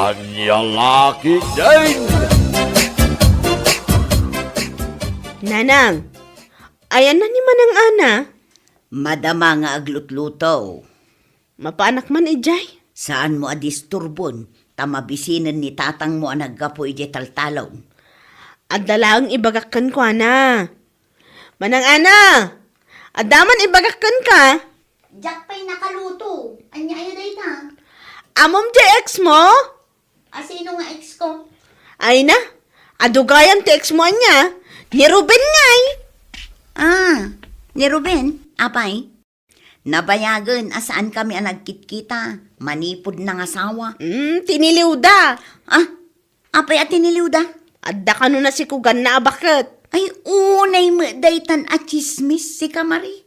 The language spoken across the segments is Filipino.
Anya laki din! Nanang, ayan na ni Manang Ana. Madama nga aglutluto. Mapaanak man ijay. Saan mo adisturbon? Tamabisinan ni tatang mo ang naggapo ije taltalon. Adalaang ibagakan ko, Ana. Manang Ana, adaman ibagakan ka. Jack pa'y nakaluto. Anya ayo day ta. Amom ex mo? Sino nga ex ko? Ay na, adugayan ti ex mo niya. Ni Ruben ngay. Ni Ruben, apay? Nabayagan asaan kami ang nagkitkita. Manipod ng asawa. Tiniliw da. Apay at tiniliw da? Adda ka na si Kugan na abakit. Ay, unay mo daytan at chismis si Kamari.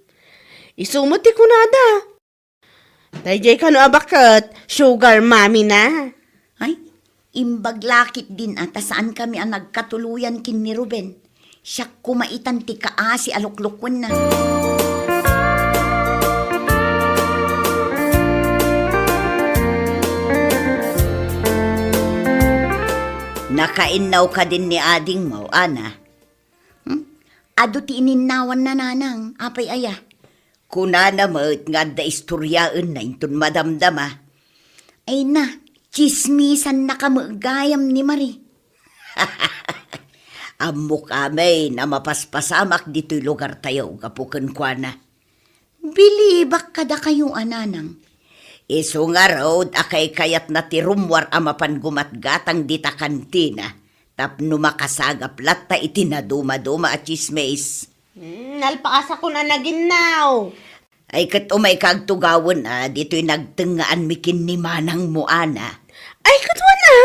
Isumuti ko na da. Dayjay ka no abakit, sugar mommy na. Ay, imbaglakit din at saan kami ang nagkatuluyan kin ni Ruben. Siya kumaitan ti kaasi aluklukon na. Nakainaw ka din ni ading mo, Ana. Ado ti ininnawan na nanang, apay aya. Kuna na mo't nga da istoryaan na intun madamdama. Ay na, chismisan na kamagayam ni Marie. Amo kami na mapaspasamak dito'y lugar tayo, kapukan kwa na. Bilibak kada kayo, ananang. Iso nga road, akay kayat na tirumwar amapan gumatgatang dita kantina. Tapno makasagap latta itinaduma-duma at chismis. Nalpakas ako na naginaw. Ay kat umay kagtugawan dito'y nagtengaan mikin ni manang mo, Ana. Ay, katwa na.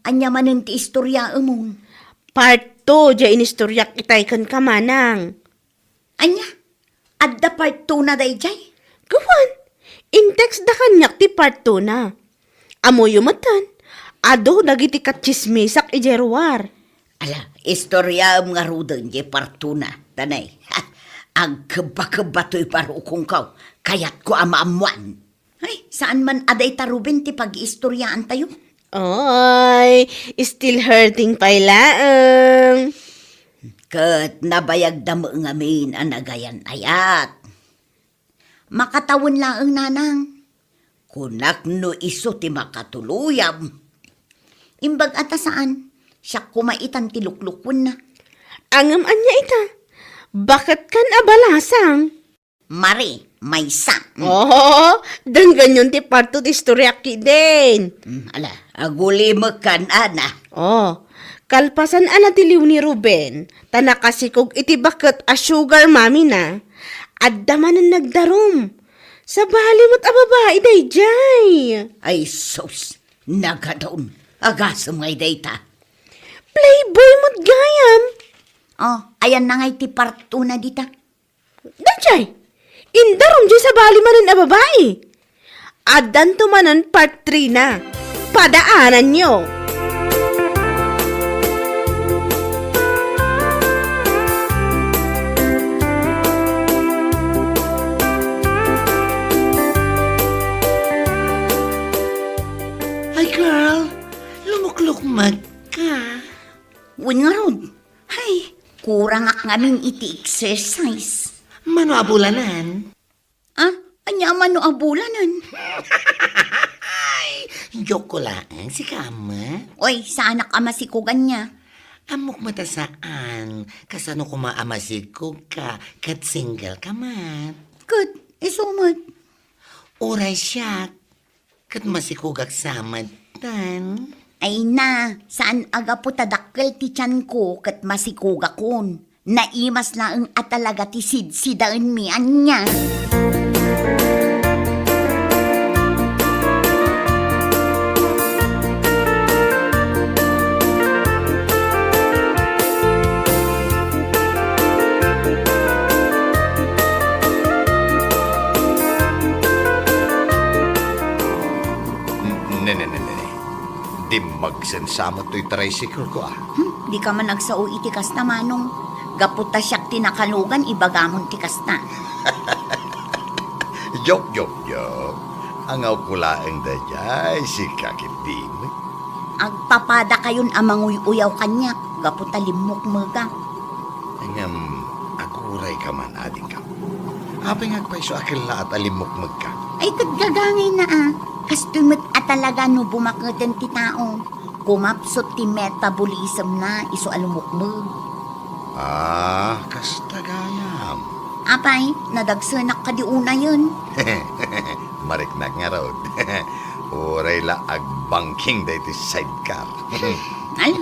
Anya manin ti istorya umong. Part 2, dya inistoryak itaykan ka manang. Anya? Adda part 2 na day jay? Gawan, in-text da kanyak ti part 2 na. Amo yumatan, ado dagiti katsismisak ijerwar. Ala, istorya nga rudan jay part 2 na. Tanay, ang kaba-kaba to'y parukong kaw, kayat ko amaamuan. Ay, saan man aday taruben ti pag-istoryaan tayo? Oy, still hurting pailaang. Kat nabayag damo ngamin ang nagayan ayat. Makatawon laang nanang. Kunak no iso ti makatuluyam. Imbag ata saan, siya kumaitan ti luklukon na. Angam anya ita, bakit kan abalasang? Mari, may sa. Oh, dan ganyan ti part 2 ti istoryaki din. Ala, aguli mo kan, Ana. Oh, kalpasan ana ti liw ni Ruben, tanakasikog iti bakit a sugar mommy na, adda man ang nagdarom. Sa balimot a babae day jay. Ay sus, nagadaon. Agasam ngay data. Playboy mo't gayam. Ayan na ngay ti part 2 na dita. Dajay, indarom jay sa balimanan a babae. Addan tumanan part 3 na. Padaanan nyo. Ay, girl, lumuklukmag ka. Win nga rod. Hay, kurang ak ngamin iti exercise. Mano abulanan? Anya man no abulanan. Joke ko lang, si Kama. Oy, sa anak amasikugan niya. Amok mata saan? Kasano ko maamasikog ka, kat single ka man. Kat, isumad. Oray siya, kat masikugak samad tan. Ay na, saan aga po tadakkel ti tiyan ko kat masikugakon. Naimas laang at talaga ti sidsidaan mi anya. Di magsensama to'y tricycle ko Di ka man nagsao itikas na manong. Gaputa siyak tinakalugan, ibagamon tikas na. Joke. Angaw ko laeng dayay si kakitimi. Agpapada kayon amang uyaw kanya, gaputa limok mga. Ngam, aguray ka man, ading ka. Apay ngagpaiso akil na at alimok magka. Ay, kadgagangay na Kastumot at talaga no bumakatan ti tao. Kumapsot ti metabolism na iso alumukmug. Kastagayam. Apay, nadagsanak ka di una yun. Mariknak nga raw. Uray la agbangking da iti sidecar. Al,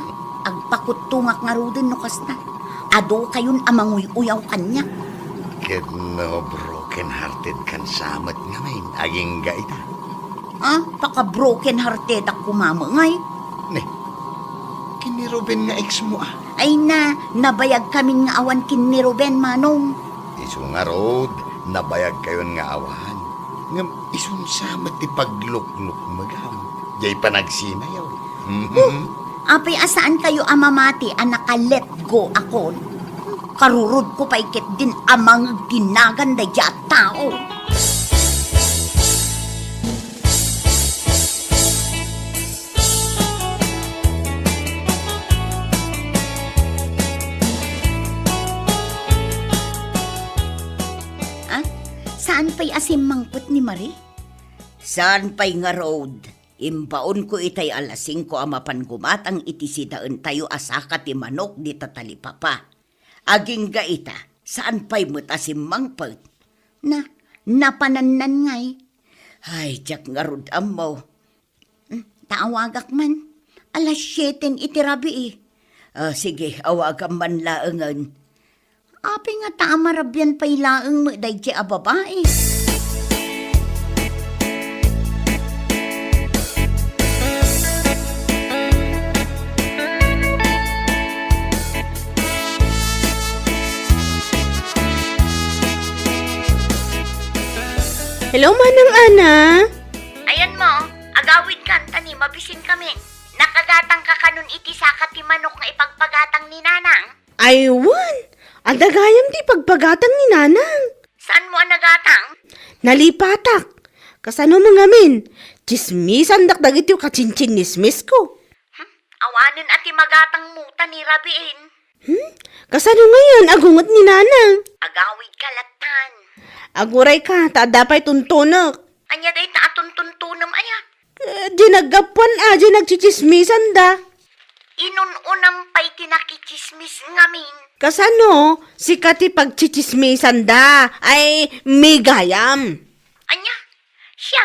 agpakutungak nga rodin no kasta. Ado kayon amang uyaw kanya. No broken-hearted kan samat nga main. Aging gaita. Paka-broken hearted ak kumamangay. Ne, kini Ruben nga ex mo Ay nabayag kami nga awan kin ni Ruben Manong. Isu nga road, nabayag kayon nga awan. Ngam, isun samat ti pagluk-luk magam. Jay pa nagsinayaw. Apay asaan kayo amamati naka-let go ako. Karurod ko pa ikit din amang ginaganda dya tao. Saan pa'y asimangput ni Marie? Saan pa'y nga road? Imbaon ko itay alasing ko amapan gumatang itisidaan tayo asaka ti manok di tatalipapa. Aging gaita, saan pa'y mutasimangput? Napanannan ngay. Ay, tiyak nga road amaw. Taawagak man. Alas 7 itirabi sige, awagam man laangan. Api nga tamarabyan pa'y laang day a babae. Hello, Manang Ana. Ayan mo, agawid kan, tani, mabisin kami. Nakagatang ka kanun iti sakat ti manok nga ipagpagatang ni Nanang. Aywan, ang dagayam di pagpagatang ni Nanang. Saan mo ang nagatang? Nalipatak. Kasano mga min? Chismisan dakdagit yung kachinchinismis ko. Awanin ati magatang muta ni Rabiin. Kasano ngayon agungot ni Nanang? Agawid kalatan. Aguray ka, taadapay tuntunak. Anya day taatun-tuntunam aya. Di naggapuan di nagchichismisan da. Inununam pa'y tinakichismis ngamin. Kasano, si Kati pagchichismisan da, ay may gayam. Anya, siya.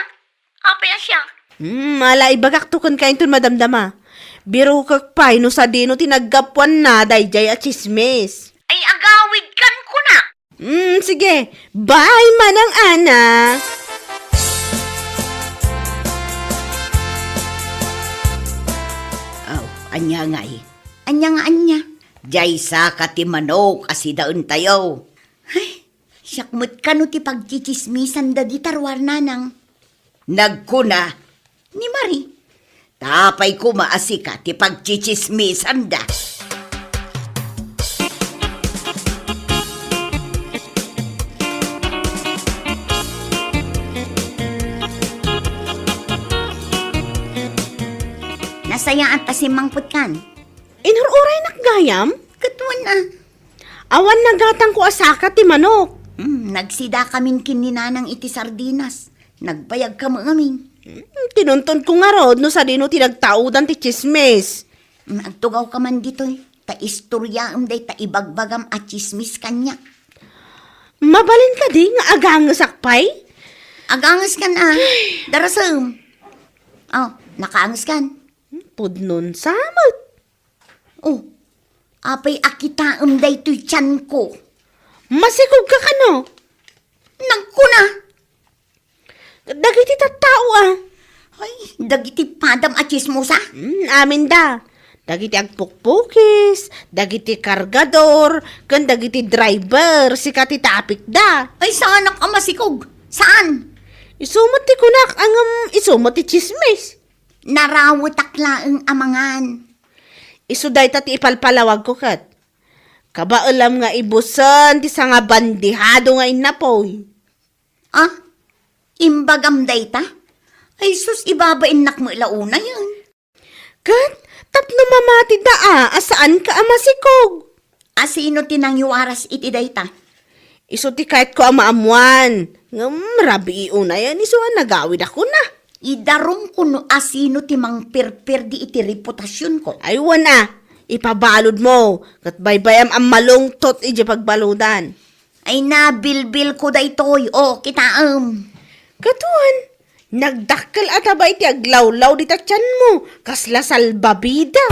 Apaya siya. Mala ibagak tukon kain tun madamdama. Biro kak pay no sa dino tinaggapuan na dayjay at chismis. Ay agawid kan ko na. Sige. Bye, Manang Ana. Anya ngay. Anya nga anya. Jay sa kati manok asidaon tayo. Ay, syakmut ka no ti pagchichismisan da di tarwar nanang. Nagkuna ni Marie. Tapay ko maasika ti pagchichismisan da. Nasayaan ta si Mangput kan. Inururay nakgayam? Katuan Awan nagatang ko asaka ti manok. Nagsida kamin kininanang iti sardinas. Nagbayag ka mo amin. Tinunton ko nga rod no sa dino tinagtaudan ti chismis. Nagtugaw ka man dito Ta istorya day ta ibagbagam at chismis kanya. Mabalin ka di nga agangas akpay? Agangas kan Darasam. Nakaangas kan. Pudnon samot. Apay akita day to'y tiyan ko. Masikog ka kano? Nagkuna. Dagiti tattao Ay, dagiti padam at chismosa. Amin da. Dagiti agpukpukis, dagiti kargador, kan dagiti driver, si kati tapik da. Ay, saan ka masikog? Saan? Isumot ti kunak, isumot ti chismis. Narawat aklaang amangan. Isuday ta ti ipalpalawag ko kat. Kabaalam nga ibusan ti sa nga bandihado nga inapoy. Imbagam day ta? Ay sus, ibabain nak mo ilauna yan. Kat, tapno mamati da asaan ka amasikog? Asino tinangyuaras iti dayta? Iso ti kahit ko amaamuan. Ngam, rabi iuna yan, iso nagawid ako na. Idarom ko no asino ti mang perper di iti reputasyon ko. Aywan ipabalod mo. Kat baybayam ang malungtot iji pagbaludan. Ay nabilbil ko daytoy, o kitaam. Katuan, nagdakkel ataba iti aglawlaw di tatyan mo. Kasla salbabida.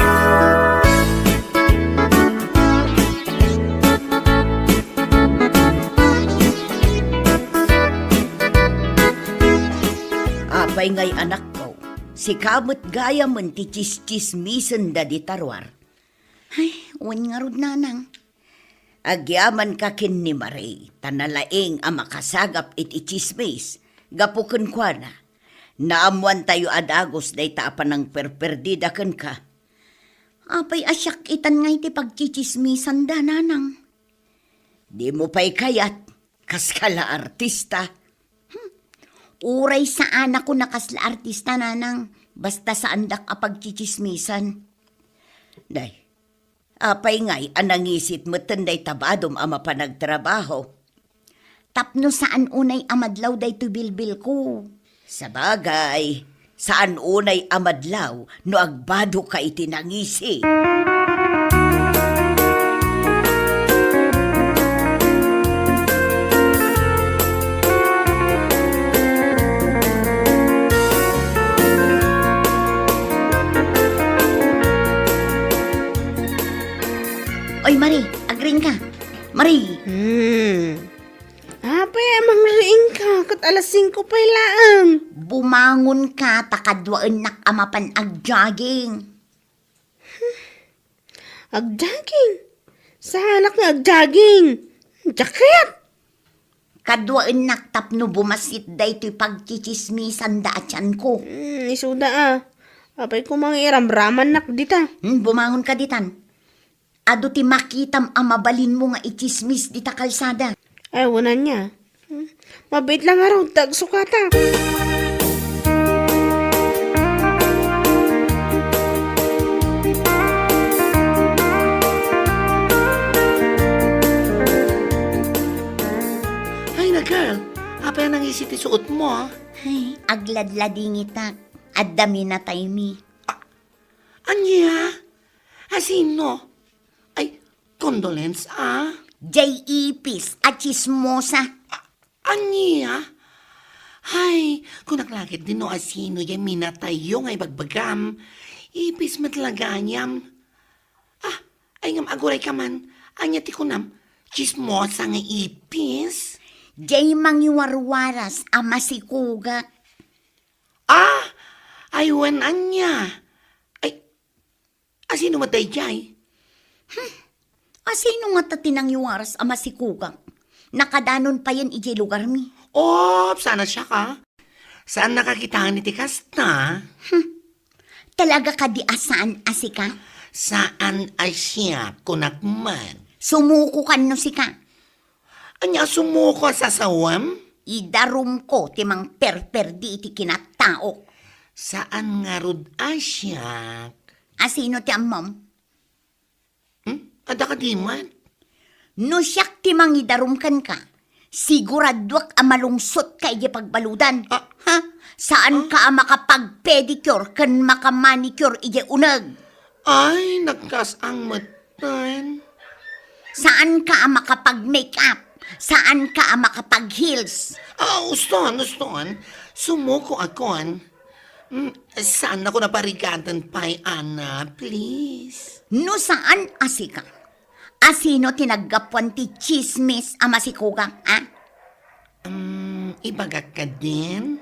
Apay ngay anak ko, si kamot gaya man ti chis-chismisen da di tarwar. Ay, uwan nga rod nanang. Agyaman ka kin ni Marie, tanalaing ang makasagap iti chismis, gapuken kwa na. Naamuan tayo adagos day taapan ng perperdida ken ka. Apay asyak itan nga iti pagchichismisan da nanang. Di mo pa'y kayat, kaskala artista. Uray saan ako nakasla artista nanang, basta saan dak apagchichismisan. Day, apay ngay anangisit mo tenday tabadom ama panagtrabaho. Tapno saan unay amadlaw day to bilbil ko. Sabagay, saan unay amadlaw no agbado ka itinangisi. Oy, Marie, agring ka. Marie, Apay, amang riing ka. Kat alas 5 pa laang. bumangon ka takadwaan nak amapan agjogging. Agjogging. Sa anak nga agjogging. Jacket. Kadwaan nak tapno bumasit day to'y pagchichismisan da atyan ko. Isuda Apay ko mga iramraman nak dita. Bumangon ka ditan. Ado ti makitam amabalin mo nga ichismis dita kalsada. Ay, wala niya. Mabait lang araw, tagsukata. Ay na girl, apa yan ang isiti suot mo ah? Ay, agladlading itak. Adami na tayo mi. Anya? Asino? Ay, condolence ah? Jay ipis at chismosa. Anya? Ay, kung naklakit din no asino yung minatayo ngay bagbagam. Ipis matlaganyam. Ah, ay ngam aguray ka man. Anya ti kunam, chismosa nga ipis. Jay mangiwarwaras ama si Kuga. Ah, ay wen anya. Ay, asino matay jay? Asino nga tatinang yuwaras ama si Kuga? Nakadanon pa yan ije lugar mi. Oh, sana siya ka. Saan nakakita ni ti kasta? Talaga ka di asaan asika? Saan ay siya kunakman? Sumuko kan no sika. Anya sumuko sa sawam? Idarum ko timang perper di iti kinatao. Saan nga rod asya? Asino ti amom? Ada ka di man? No siyak timang idarum kan ka. Siguradwak amalungsot ka ije pagbaludan. Ha? Saan ka makapag-pedicure kan makamanicure ije unag? Ay, nagkas ang matan. Saan ka makapag-makeup? Saan ka makapag-heels? Ah, uston. Sumuko akon. Saan ako naparigatan pa'y Ana, please? No saan asika? Asino tinaggapuan ti chismis ama si Kugang, ha? Ibagak ka din?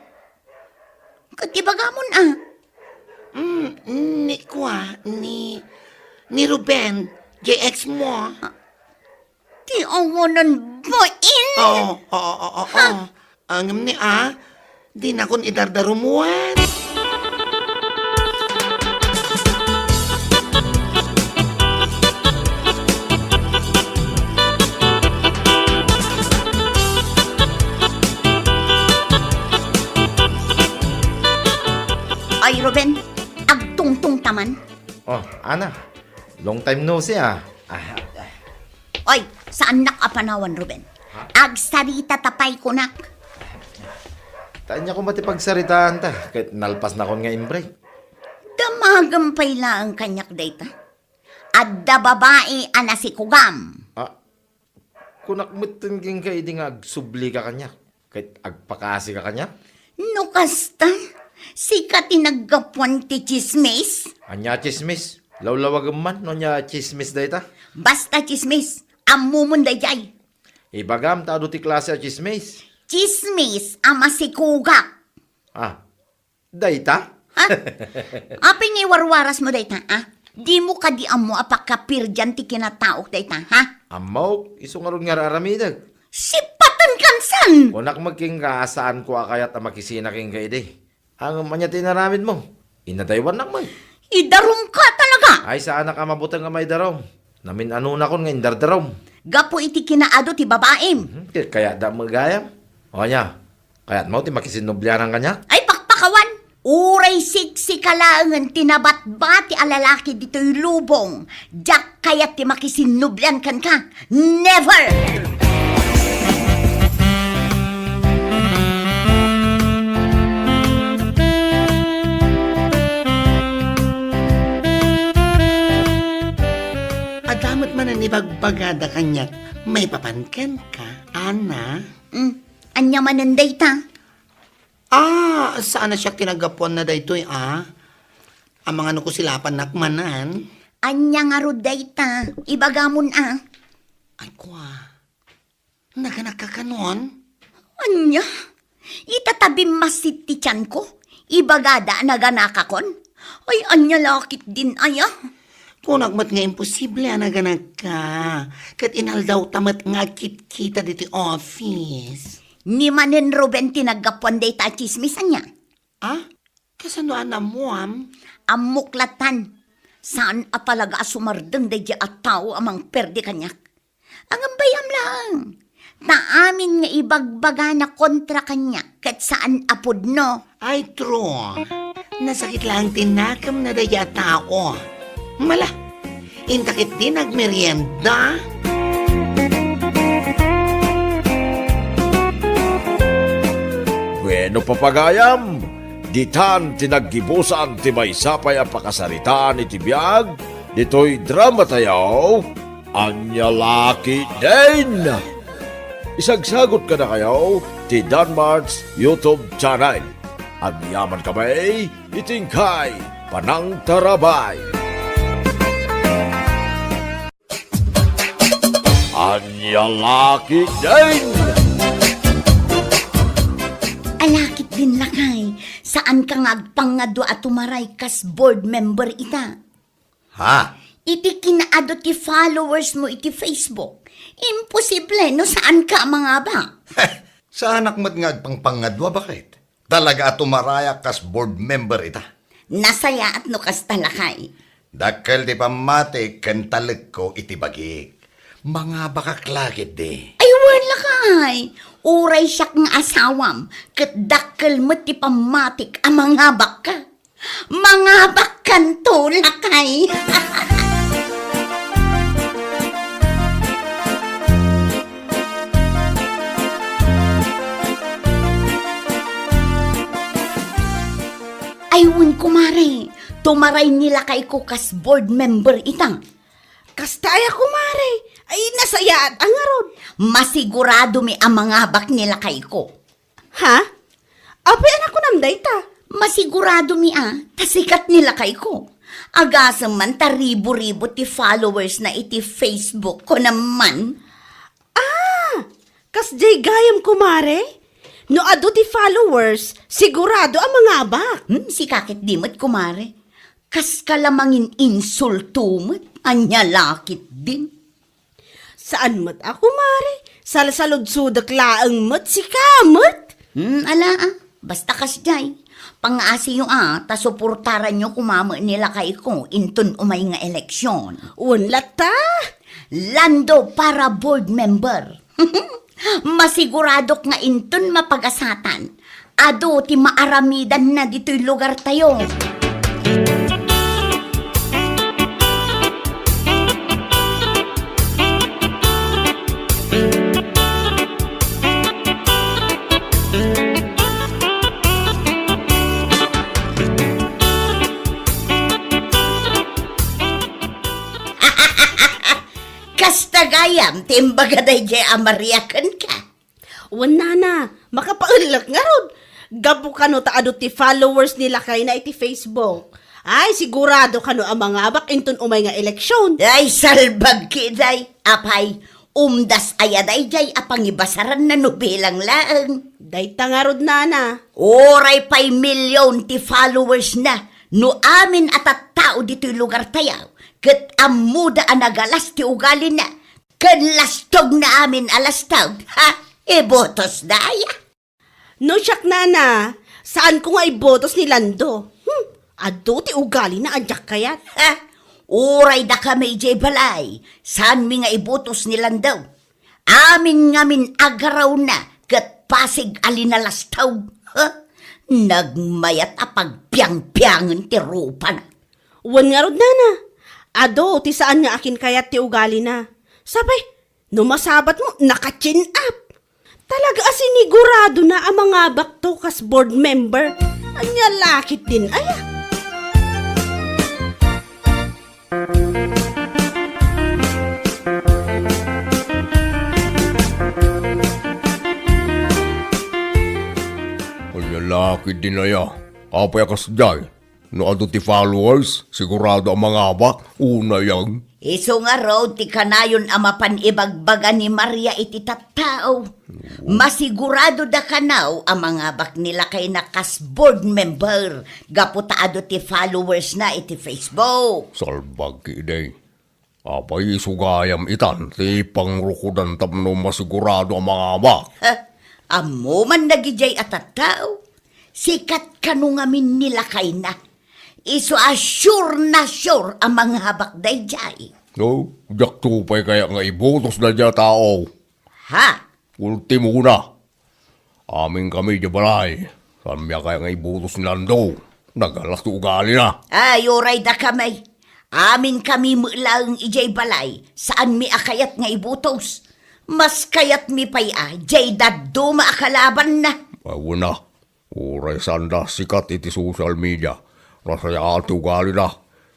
Katibagamon, Ni Ruben, JX mo. Ti awanan bain! Oo. Ang ni di na kon idardarumuan. Ay, Ruben, agtungtung taman. Oh, Ana. Long time no see ah. Oy, saan nakapanawan, Ruben? Agsarita tapay ko nak. Tanya ko matipagsaritaan ta. Kahit nalpas na kon nga in-break. Damagampay lang ang kanyak data. Adda babae ana si Kugam. Ah, kunak mutingking ka idi nga agsubli ka kanya. Kahit agpakasi ka kanya. No kasta, sikat tinaggapuan ti chismis. Anya chismis. Lawlawag man no nya chismis dayta. Basta chismis, amumun dayjay. Ibagam ta ti klase a chismis. Chismis, ama si Kugak. Ah, dayta? Ha? Aping iwarwaras mo dayta, ha? Di mo ka di amo apakapir dyan ti kinataok dayta, ha? Amaw, isungaron nga raramidag. Sipatan kansan! Kunak magking kaasaan ko akayat na makisina king kaide. Ang manya tinaramid mo. Inadaywan nak mo. Idarong ka talaga! Ay sa anak ka mabutang nga may darom. Namin ano na kon nga indardarom. Gapo iti kinaado ti babaem. Kaya da magayam. O nya, kaya't mo ti makisinublianan kanya. Ay pakpakawan! Uray siksi kalaangan tinabat-bat ti alalaki dito'y lubong. Diyak kaya't ti makisinublan kan ka. Never! Adamat man ang ibagbagada kanyak, may papankan ka, Ana. Anya mananday ta? Saan na siya kinagapon na daytoy, Ang mga nukusilapan nakmanan. Anya nga ruday ta? Ibagamon Ay, naganak ka kanon? Anya? Itatabi masit ti tiyan ko? Ibagada naganakakon? Ay, anya lakit din aya? Kung nagmat nga imposible, naganak ka. Kat inaldaw tamat nga kita dito office. Ni manen Ruben tinagapuan day ta chismisan niya. Kasano mo, Amuklatan. Saan apalaga sumardeng day at tao amang perde kanyak? Ang bayam lang. Taamin nga ibagbaga na kontra kanya kat saan apod no. Ay, true. Nasakit lang tinakam na daya tao. Mala, intakit din nagmerienda. Bueno papagayam, ditan tinaggibusan ti may sapay ang pakasaritaan iti biyag, dito'y drama tayaw, anya laki din. Isagsagot ka na kayo ti Danmar's YouTube channel. Ang yaman kamay, itingkay, panang tarabay. Anya laki din. Alakit din lakay. Saan ka nga agpangado at tumaray kas board member ita? Ha? Iti kinaado ti followers mo iti Facebook. Imposible no saan ka mga ba? Sa anak mo't nga agpangpangadwa bakit? Talaga at umaraya kas board member ita. Nasaya at no kas talakay. Dakkel di pamati kantalag ko itibagik. Mga bakaklagit di. Ay wala kay. Uray siya ng asawam. Kat dakkel mo ti pamatik ang mga baka. Mga bakan to lakay. Ayun kumare. Tumaray nila kay ko kas board member itang. Kastaya kumare. Ay nasaya at angarod. Masigurado mi ang mga bak nila kay ko. Ha? Api anak ko namday ta. Masigurado mi tasikat nila kay ko. Agasam man taribo-ribo ti followers na iti Facebook ko naman. Kas jay gayam kumare. No ado ti followers, sigurado ang mga abak. Si kakit dimot kumare. Kas kalamangin insulto mo't, anya lakit din. Saan mat ako mare? Salasalod-sudak laang mat si kamot. Basta kas jay. Pang-asi yung ta suportaran nyo kumama nila kay ko intun umay nga eleksyon. Unlat ta. Lando para board member. Masiguradok nga intun mapagasatan. Ado ti maaramidan na dito'y lugar tayo. Kastagayam, timbaga day jay amariakan ka. Wana na, makapaulak nga rod. Gabu ka no taado ti followers nila kay na iti Facebook. Ay, sigurado ka no ang mga bak inton umay nga eleksyon. Ay, salbag kiday, apay, umdas ayaday jay apangibasaran na nubilang laang. Day tangarod nana. Oray pa'y milyon ti followers na, no amin at at tao dito'y lugar tayaw, kat amuda ang nagalas ti ugali na, kan lastog na amin alastog, ha? Botos daya. No siyak nana, saan ko nga ibotos ni Lando? Ado ti ugali na adyak kayat. Ha? Uray da kami jay balay, saan mi nga ibotos nilang daw? Amin ngamin agaraw na, kat pasig alinalastaw, ha? Nagmayat apagpiang-piangan ti rupa na. Wan nga rod nana. Ado, ti saan nga akin kayat ti ugali na. Sabay, numasabat mo, naka-chin up. Talaga asinigurado na ang mga baktokas board member. Anya lakit din, aya. Anya laki din na ya. Apay akas jay. No ado ti followers, sigurado ang mga abak, una yang. Iso nga raw ti kanayon amapan ibagbaga ni Maria iti tattao. Masigurado da kanaw ang mga bak nila kay nakas board member. Gaputaado ti followers na iti Facebook. Salbag kiday. Apay sugayam itan, ti pangrukudan tapno masigurado ang mga abak. Ha? Amo man nagijay at tattao. Sikat kanungamin nila kay na. Iso sure na sure ang mga habak dayjay. No, jak tupay kaya nga ibotos na dya tao. Ha? Ultimo na. Amin kami di balay. Saan miya kaya nga ibotos ni Lando? Nagalas to ugali na. Ay, oray da kamay. Amin kami mulang ijay balay. Saan mi akayat nga ibutos? Mas kayat mi pay jay daddo maakalaban na. Bago na. Uray sanda sikat iti social media. Rasaya ati ugali na.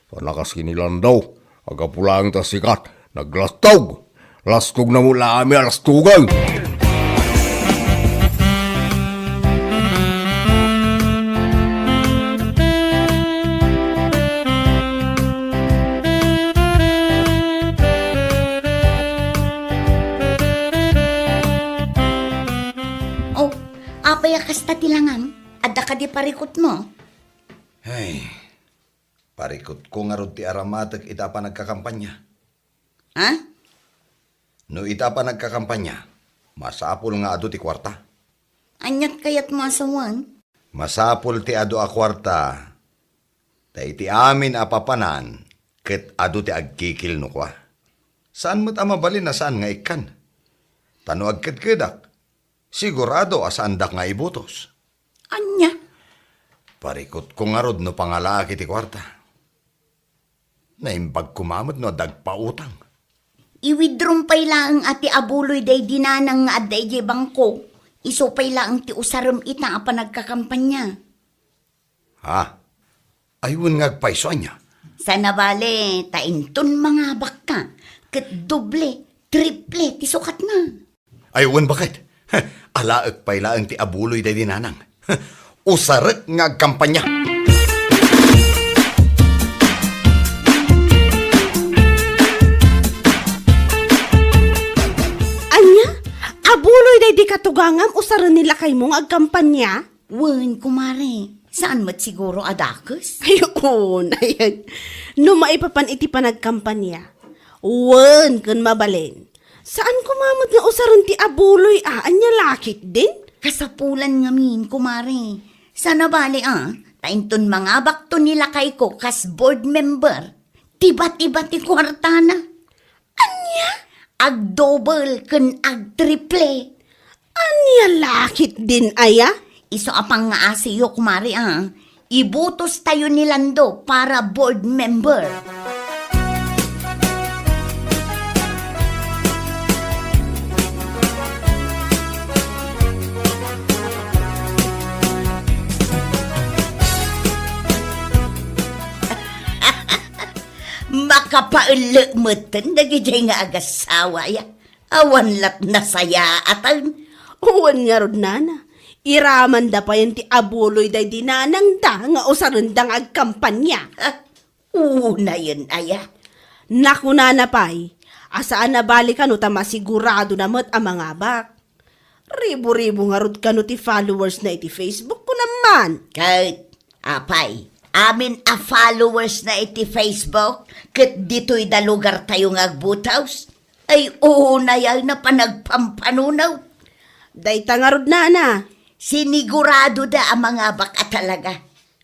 Sa nakas kinilan daw. Agapulang ta sikat. Naglastog. Lastog na mula kami alastugan. Oh, apay akas tatilangan. Adda ka di parikot mo. Ay, parikot ko nga rod ti aramatag ita pa nagkakampanya. Ha? No ita pa nagkakampanya, masapul nga ado ti kwarta. Anyat kayat mo asawan? Masapul ti ado a kwarta. Ta iti amin apapanan, ket ado ti agkikil no kwa. Saan mo't amabalin na saan nga ikan? Tano agkadkadak. Sigurado asandak nga ibutos. Anya? Parikot ko nga rod no pangalaki ti kwarta. Naimbag kumamot no dagpautang. Iwidrom pay lang ati abuloy day dinanang nga aday jay bangko. Iso pay lang ti usaram ita apa nagkakampanya. Ha? Ayun nga agpaiso niya. Sana bale, tainton mga bakka. Ket doble, triple, ti sukat na. Ayun bakit? Alaag pailaan ti abuloy day dinanang. Usarak nga kampanya. Anya? Abuloy day di katugangam usaran nila kay mong agkampanya? Wen, kumare, saan mat siguro adakas? Ayun, ayan. No maipapan iti pa nagkampanya. Wan, kun mabalin. Saan kumamot nga usaran ti abuloy anya lakit din? Kasapulan ngamin, kumare. Sana bale tainton mga bakto nila kay ko kas board member. Tibat-ibat ti kwarta na. Anya? Ag-double kun ag-triple. Anya lakit din aya? Iso apang nga asiyo kumari ibutos tayo ni Lando para board member. Makapaulok mo tan, nagijay nga agasawa ya. Awan lat nasaya atan. Uwan nga rod nana. Iraman da pa yan ti abuloy day dinanang da nga usarundang agkampanya. Una yun aya. Naku nana pay, asaan na balikan ta masigurado na mo't ang mga bak. Ribo-ribo nga rod kano ti followers na iti Facebook ko naman. Kahit, apay, amin a followers na iti Facebook, kat dito'y da lugar tayo nga agbutaws, ay una yan na panagpampanunaw. Dayta nga rod nana. Sinigurado da ang mga baka talaga.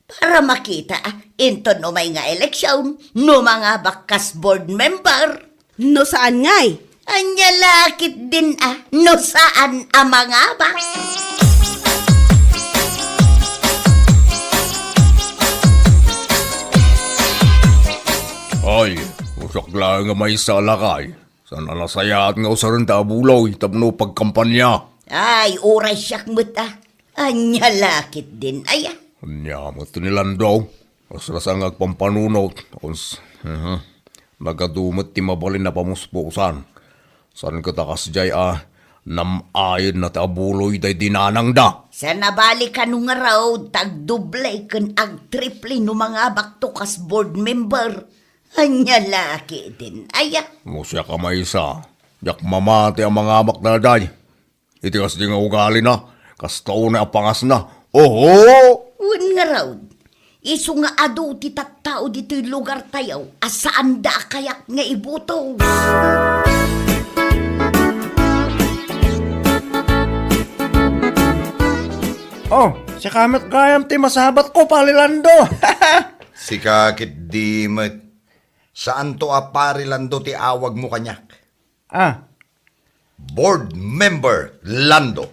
Para makita, into no may nga eleksyon, no mga bakas board member. No saan ngay? Anya lakit din no saan ang mga bak. Ay, usak lang nga may salakay. Sana nasayat nga usaran ta abuloy tapno pagkampanya. Ay, oray siyak muta. Anya lakit din, aya. Anya mo ito nilan daw. Asrasa nga agpampanunot. Nagadumot ti mabalin na pamuspusan. San katakas jay namayon na tabuloy day dinanang da. Sa nabalik ka nung araw, tagdublay kan agtriple no mga baktukas board member. Anya laki din, aya. Musya ka may isa. Yak mamati ang mga amak na day. Iti kas di nga ugali na. Kastaw na apangas na. Oho! Un nga raw, iso nga ado ti tattao dito'y lugar tayo, asaan da kayak nga ibuto. Oh, si Kamet gayam ti masabat ko, palilando. Si kakit di met. Saan to aparilando ti awag mo kanyak? Board member Lando.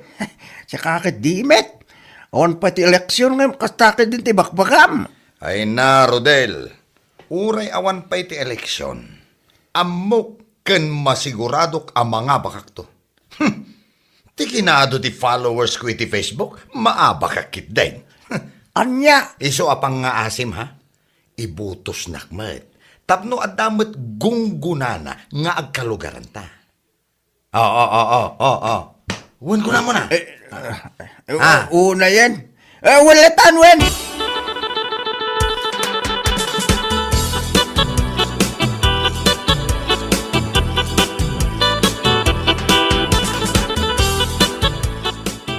Si Kakit Dimet. On pa ti eleksyon ngayon, kastakit din ti bakbakam. Ay na, Rodel. Uray awan pa iti eleksyon. Amok ken masiguradok ang mga bakak to. Ti kinado ti followers ko iti Facebook, maabakakit din. Anya? Iso apang nga asim ha? Ibutos nakmet. Tapno adamot gunggunana nga agkalugaran ta. Oo. Uwan ko na muna. Una yan. Walatan, wen.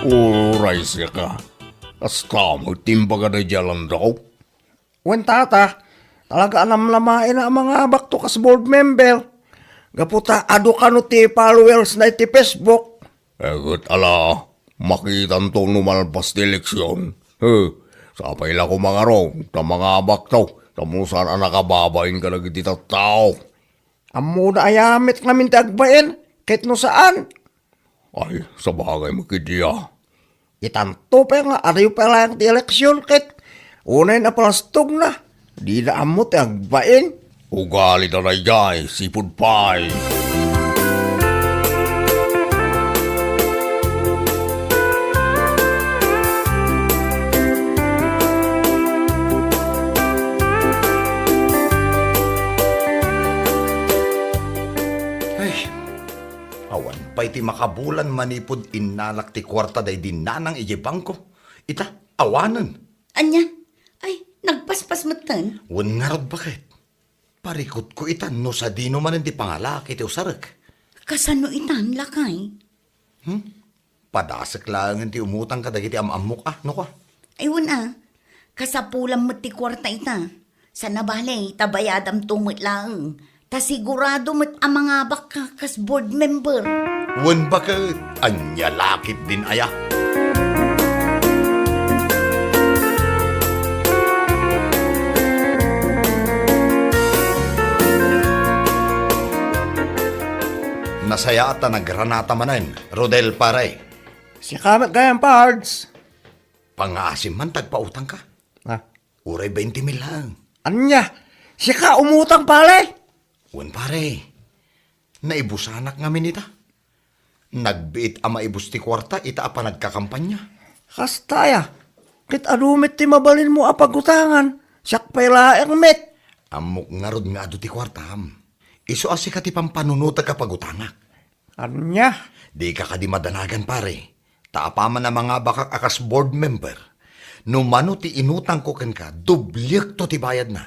Uray siya ka. Kasta mo timbaga na jalan daw. Wen tata, talaga anam-lamain na ang mga baktukas board member. Gaputa, ado ka no ti followers na iti Facebook. Egot ala, makitan to numalpas di eleksyon. Sapay lang ko mga raw, ta mga baktaw, tamusan ang nakababain ka nag iti tao. Amo na ayamit namin tagbain, kahit no saan. Ay, sa bagay makidiya. Itanto pa nga, ariw pa lang ti eleksyon, kahit unay na palastog na. Di na amo tagbain. Ugali na na jay, sipod pay. Ay, awan pa iti makabulan manipod inalak ti kwarta day dinanang ije bangko. Ita, awanan. Anya, ay, nagpaspas matan. Wan nga rod bakit? Parikot ko itan no sa dino man hindi pangalaki ti usarak. Kasano itan lakay? Padasak lang ti umutang ka dagiti amamok no ka? Ay wala, kasapulam mo ti kwarta ita. Sa nabalay, tabayadam tumit lang. Ta sigurado mo't ang mga bakakas board member. Wan bakit? Anya lakit din aya. Nasaya at nagranata manen, Rodel Paray. Si Kamet gayam pards. Pangaasim man tagpautang ka. Ha? Uray 20 mil lang. Anya, siya ka umutang pare. Wan pare, naibusanak nga minita. Nagbiit ama ibus ti kwarta, ita pa nagkakampanya. Kastaya, kit adumit ti mabalin mo apagutangan. Siyak pala ang met. Amok nga rod nga ado ti kwartam. Iso asi ka ti pampanunuta kapag utangak. Anya, Di ka di madanagan pare. Taapaman na mga bakak akas board member. Numano ti inutang ko ken ka, dublyak to ti bayad na.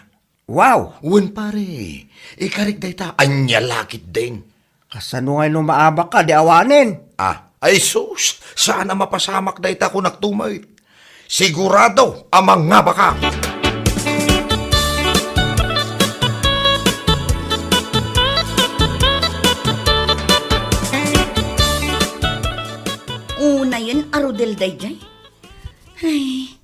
wow. Wan pare, ikarik day ta, anya lakit din. Kasano ngay nung maabak ka, di awanin. Ay sus, sana mapasamak day ta ko nagtumay. Sigurado, amang nga baka. Una yun, arudel dayjay. Ay,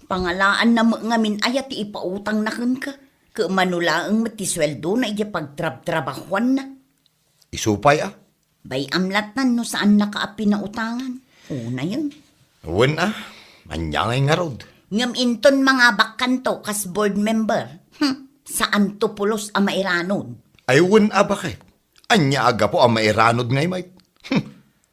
pangalaan na ngamin ayat ipautang na kun ka. Kamanulaang matisweldo na iya pagtrab-trabahuan na. Isupay Bay amlatan no saan nakaapi na utangan. Una yun. Wan anyangay nga rod. Ngam inton mga bakkanto kas board member. Saan to pulos ang mairanon? Ay wan bakit? Anya aga po ang mairanod ngay mait.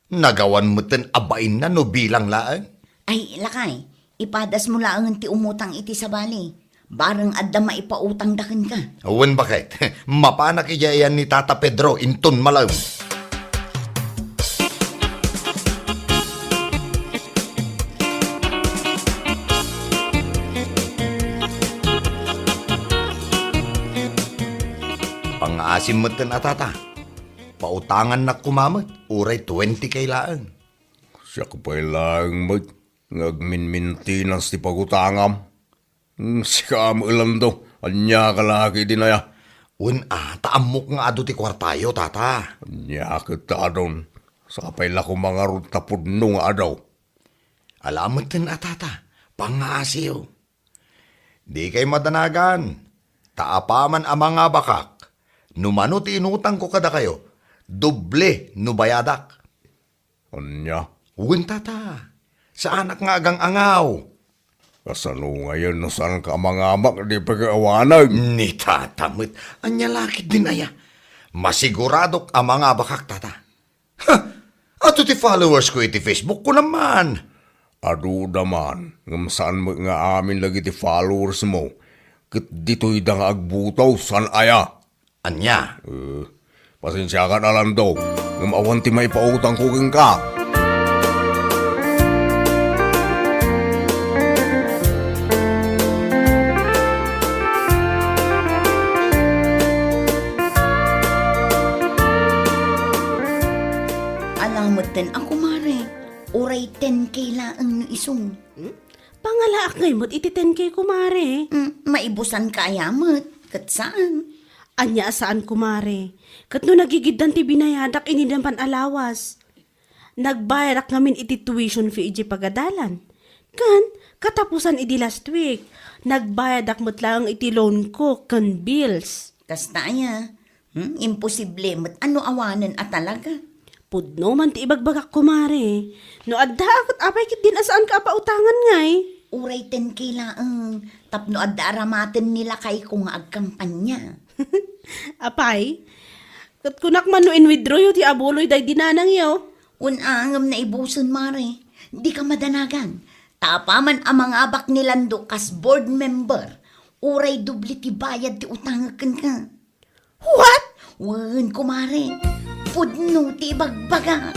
Nagawan mo ten abain na no bilang laan. Ay, lakay. Ipadas mo lang ti umutang iti sa bali. Barang adda maipautang dakin ka. Wan bakit? Mapanak iyayan ni Tata Pedro inton malam. Pangaasim mo ten atata. Pautangan na kumamot, uray 20 kailaan. Siya ko pa lang ngagminmintinas ti pagutangam. Siya mo ilan do, anya kalaki din aya. Taamok nga ado ti kwartayo, tata. Anya kita adon, sapay la ko mga rutapod nung adaw. Alamot tin atata, pangaasiw. Di kay madanagan, taapaman ang mga bakak. Numano ti inutang ko kada kayo, doble no bayadak. Anya, Tata, sa anak nga agang angaw. kasano ngayon no saan ka mga amak di pag-awanag. Ni tatamit, anya lakit din aya. Masiguradok ang mga bakak, tata. Ato ti followers ko iti Facebook ko naman. Adu daman, ngam saan mo nga amin lagi ti followers mo. Kit dito'y dang agbutaw, saan aya? Anya, Pasensya ka na lang daw, ngam awan ti may pautang kuking ka. Alamot din ako, mare. Uray 10K laang no isong. Pangalaak ngay mo't iti 10K kumare. Maibusan ka ayamot. Kat saan? Anya saan kumare. Kat no nagigidan ti binayadak inidan panalawas. Nagbayarak ngamin iti tuition fee iti pagadalan. Kan, katapusan iti last week. Nagbayadak mo't lang iti loan ko kan bills. Kastaya. Imposible mo't ano awanan at talaga. Pudno man ti ibagbagak kumare. No adda akot apay kit din asaan ka pautangan ngay. Uray 10K laang. Tapno adda aramaten nila kay kung agkampanya. Apay, kat kunak man no in withdraw yu ti abuloy day dinanang yaw. Unangam na ibuson, mare. Di ka madanagan. Tapaman ang mga abak ni Lando kas board member. Uray dubli ti bayad ti utangakan ka. What? Wan, kumare. Pudno ti bagbaga.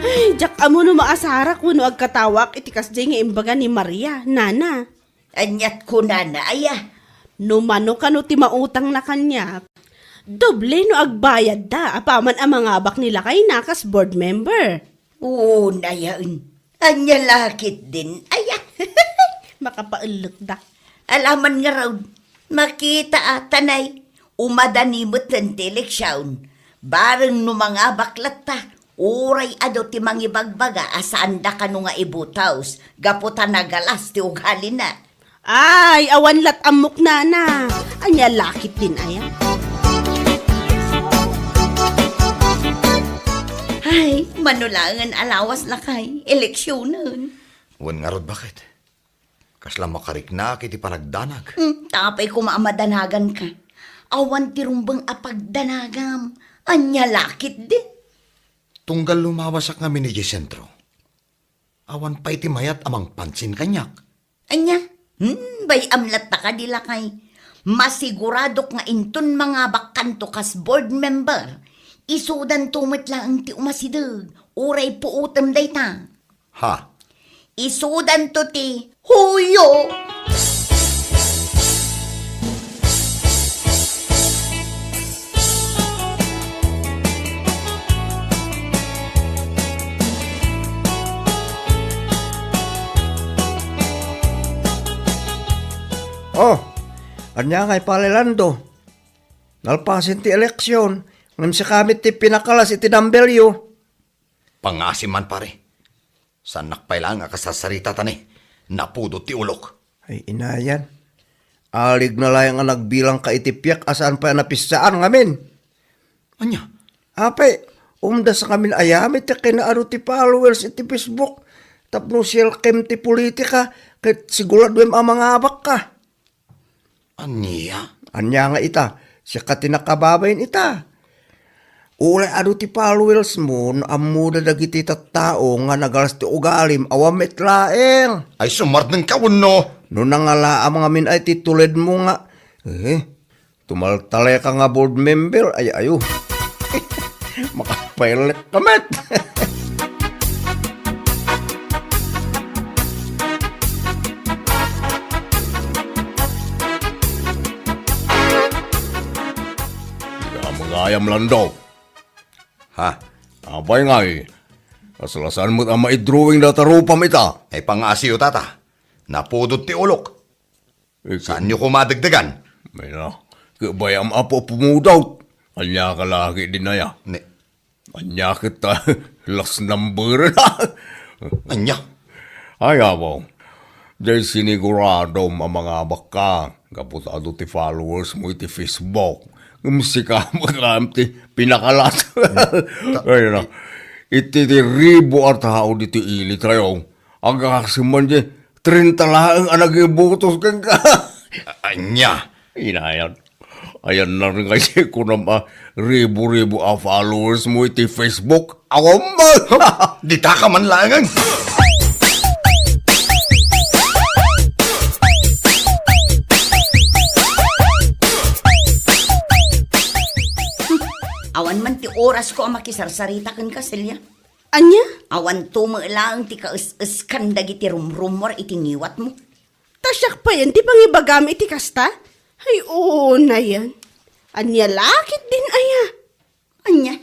Ay, jak amo no maasarak no agkatawak itikas jay nga imbaga ni Maria, nana. Anyat ko na aya. No mano ka no ti mautang na kanya. Doble no agbayad da, apaman ang mga abak nila kay nakas board member. Oo, nayaon. Anya lakit din. Aya. Makapaulok da. Alaman nga raw. Makita tanay. Umadanimot ng teleksyon. Bareng no mga baklat ta. Uray ado ti mangibagbaga asaan da ka no nga ibutaws. Gaputa nagalas ti ugali na. Ay, awan lat amok nana. Anya lakit din aya. Manulangan alawas lakay, eleksyonan. Wan nga rod bakit? Kasla makariknak iti panagdanag. Tapay ko maamadanagan ka. Awan ti rumbang apagdanagam. Anya lakit din. Tunggal lumawasak nga ni Sentro. Awan pa iti mayat amang pansin kanyak. Anya? Bay amlat ta ka di lakay. Masiguradok nga inton mga bakanto kas board member. Isudan tumit lang ti umasidag. Uray po utem dayta. Ha? Isudan to ti huyo. Oh, anya ngay palilando. Nalpasin ti eleksyon. Ngam si kamit ti pinakalas iti dambelyo. Pangasiman pare. Sanak pa lang nga kasasarita tani. Napudot ti ulok. Ay inayan. Alig na lang nga nagbilang ka itipiak asaan pa napisaan ngamin. Anya? Ape, umda sa kamin ayamit ti kinaaro ti followers iti Facebook. Tapno silkem ti politika kahit sigurado ang mga abak ka. Anya? Anya nga ita, siya ka tinakababayin ita. Ulay ado ti followers mo, amuda dagiti tattao nga nagalas ti ugalim, awamit laeng. Ay sumart ng kawon no. No nangala ang mga min ay titulid mo nga. Tumaltale ka nga board member, ay ayo. Makapailit kamet. Ayam landau. Ha? Abay nga eh. Kasalasan mo't ang maidrawing data rupam ita. Ay pangasiyo tata. Napudot ti ulok. Saan nyo kumadagdagan? May na. Kabay ang apo pumudaw. Anya ka lagi din na ya. Ne. Anya kita. Last number na. Anya? Ay abaw. Dahil sinigurado ang mga baka. Kaputado ti followers mo iti Facebook. Musika mo ti pinakalat. Ay na. Iti ti ribo at tao diti ili tayo. Ang kakasiman di 30 lang ang nagibutos kang ka. Anya? Inayan. Ayan na rin kasi ko na ribo-ribo a followers mo iti Facebook. Awam mo! Dita ka man langan. Awan man ti oras ko ang makisarsarita kan kasilya. Anya? Awan tumalang ti kaus-us kan dagiti rumrumor iti ngiwat mo. Tasyak pa yan, di pangibagam iti kasta? Ay, oo na yan. Anya lakit din aya. Anya?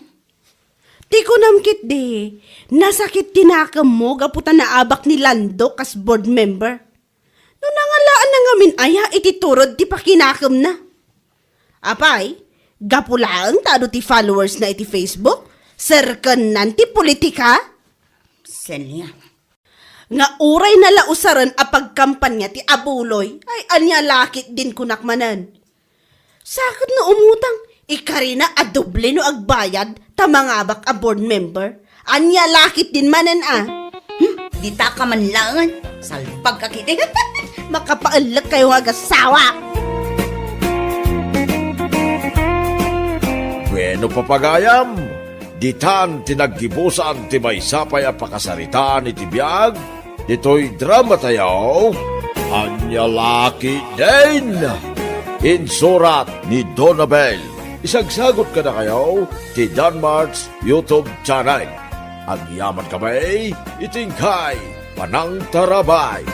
Di ko namkit di. Nasakit tinakam mo, gaputan na abak ni Lando kas board member. No nangalaan na ngamin aya, iti turod ti pakinakam na. Apay, gapulaan tado ti followers na iti Facebook, serkan nanti politika. Selya. Nga uray na lausaran a pagkampanya ti abuloy, ay anya lakit din kunakmanan. Sakit no umutang, ikari na a doble no agbayad, tamangabak a board member. Anya lakit din manan Dita ka man langan. Salpag ka kiti. Makapaalag kayo nga agasawa. Bueno papagayam, ditan tinaggibusan ti maysapay a pakasaritaan iti biag, dito'y drama tayo, Anya Laki din! Insurat ni Donabel. Isagsagot ka na kayo ti Danmarks YouTube channel. Agyaman kamay, itingkay, panang tarabay.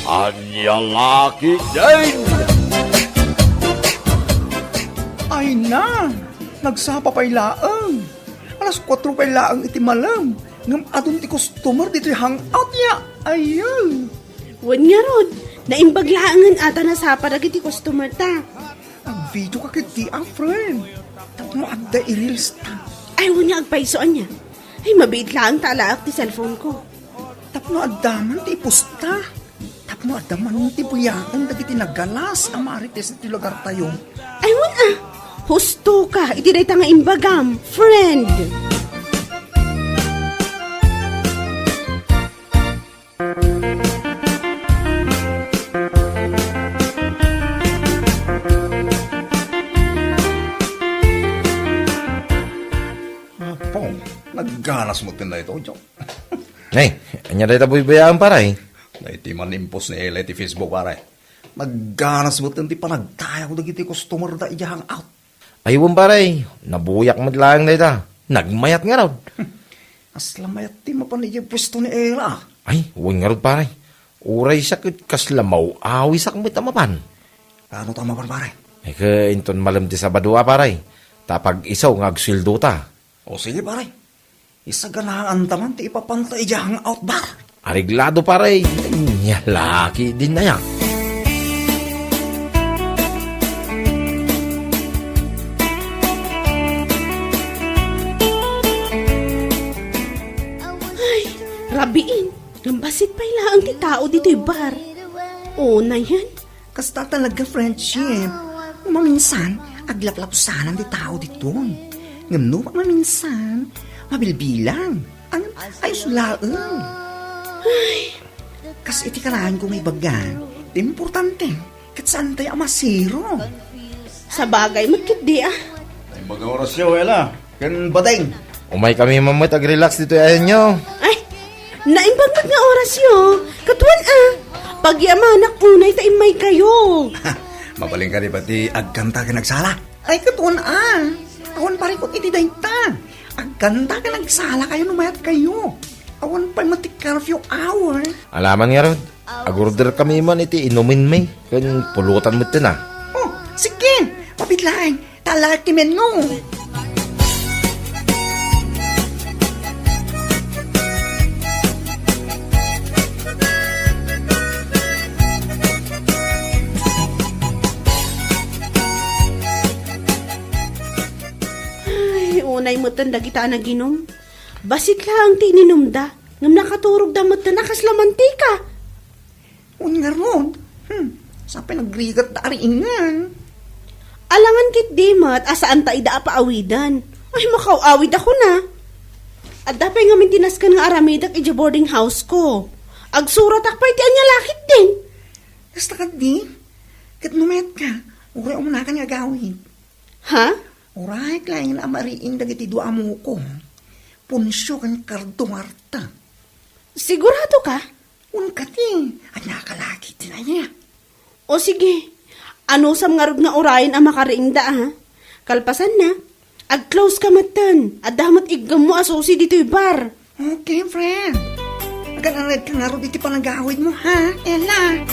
Anya Laki din! Ay na, nagsapa pa'y laang. Alas 4 pa'y laang iti malam. Ngam adun ti customer dito hangout niya. Ayun. Wan nga rod, naimbaglaangan ata na sapa iti customer ta. Ang video ka kiti ang friend. Tapno adda i-reels ta. Ay, wan nga agpaisoan niya. Ay, mabait lang talaak ti cellphone ko. Tapno adda man ti ipusta. Tapno adda man ti buyakan dagiti nagalas ang marites ti lugar tayo. Ay, wan Husto ka, iti day nga imbagam, friend. Pong, nagganas mo tinda ito, Jo. Ay, anya day taboy bayaan paray. Na iti manimpos ni Ela iti Facebook, pare. Nagganas mo tinda pa nagtaya ko dagiti customer da iya hangout. Aywan paray, nabuyak mo lang day ta. Nagmayat nga raw. Aslamayat ti mapan iya pwesto ni Ela. Ay, huwag nga raw paray. Uray sakit kaslamaw, awi sakmit amapan. Ano tama pa pare? Ay ka inton malam ti Sabado paray. Tapag isaw nga agsildo ta. O sige pare. Isa ganahan taman ti ipapanta iya hangout bar. Ariglado paray. Nya laki din na yan. Rabiin, nambasit pa ang ti tao dito'y bar. O na yan. Kasta talaga friendship. Maminsan, aglaplap sana di tao dito. Ngamno pa maminsan, mabilbilang. Ang ayos laang. Kas iti karahan ko may bagan. Di importante. Kat saan tayo amasiro. Sa bagay, magkidi ah. Ay, baga oras siya, Ela. Kan badeng. Umay kami mamit ag-relax dito ayan nyo. Ay, naimbagmag nga oras yo. Katuan ah. Pagyamanak unay taimay kayo. Mabaling ka di pati agkanta ka nagsala. Ay katuan awan pa rin ko iti dayta. Agkanta ka nagsala kayo numayat kayo. Awan pa mati curfew hour. Alaman nga Rod, agorder kami man iti inumin may. Kan pulutan mo ito na. Oh, sige. Mapitlaing. Talaki men no. Unay mo tanda kita naginom. Basit lang ti ininumda. Ngam nakaturog da mo na kaslamantika. Nga ron. Sapay nagrigat da ingan. Alangan kit dimat asaan ta ida paawidan. Ay makawawid ako na. At dapay nga mintinaskan nga aramidak ija boarding house ko. Agsurat akpay ti anya lakit din. Kasta ka di. Kat numet ka. Uray umuna ka nga gawin. Ha? Uray klain amariing dagiti dua mo ko. Punsyo kan kardumarta. Sigurado ka? Unkati. At nakalaki din na niya. O sige. Ano sam nga rod nga orayin ang makariing da ha? Kalpasan na. Ag-close ka matan. At damat igam mo asusi dito'y bar. Okay, friend. Agad-agad ka nga rin dito pa nag-awid mo, ha, Ella?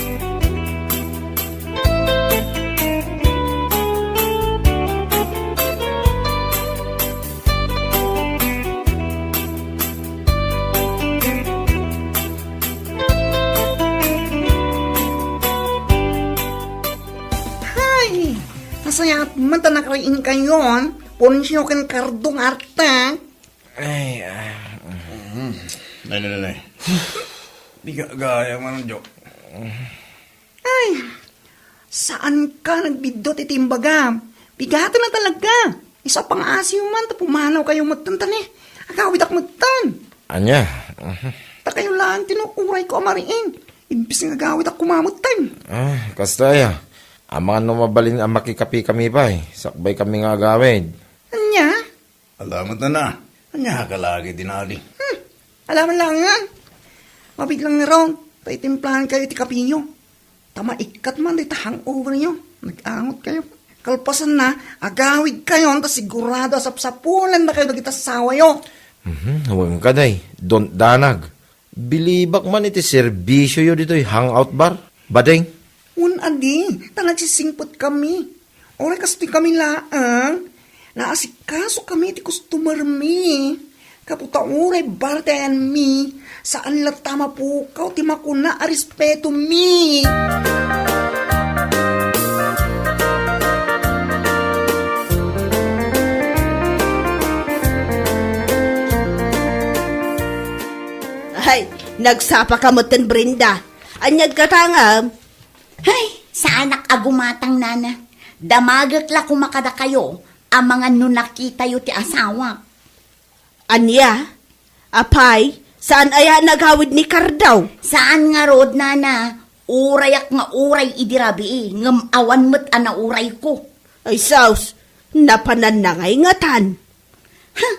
Hay! Nasaya at mata nakariin kayon. Punsyo kan kardong arta. Ay, Nay. Di ka gaya man, Jo. Ay, saan ka nagbidot itimbaga? Bigatan na talaga. Isa pang asyo man, pumanaw kayong magtantan eh. Agawid ak magtan. anya. Ta kayo lang tinukuray ko amariin. Imbis nga agawid ak kumamagtan. Kasta ya. Ang mga numabalin ang makikapi kami pa eh. Sakbay kami nga agawid. Anya? Alamat na. Anya ka lagi dinali. Alaman lang nga. Mabiglang nga raw. Taitimplahan kayo ti kapinyo. Tama ikat man di hangover nyo. Nag-angot kayo. Kalpasan na, agawid kayo. Ta sigurado asap-sapulan na kayo nagita sawa yo. Huwag ka day. Don't danag. Bilibak man iti serbisyo yo dito hangout bar. Badeng. Adi, ta nagsisingpot kami. Oray kasi kami laang. Naasikaso kami ti customer mi. Kaputa oray bardayan mi. Saan latama po ti makuna a respeto mi. Ay, nagsapa ka mo ten Brenda. Anyag ka tangam. Hay, sa anak agumatang nana. Damagak la kumakada kayo, ang mga nunakita yu ti asawa. Anya? Apay, saan aya naghawid ni Kardaw? Saan nga rod, nana? Urayak nga uray idirabi ngam awan mo't ana uray ko. Ay saus, napanan na ngay ngatan. Ha?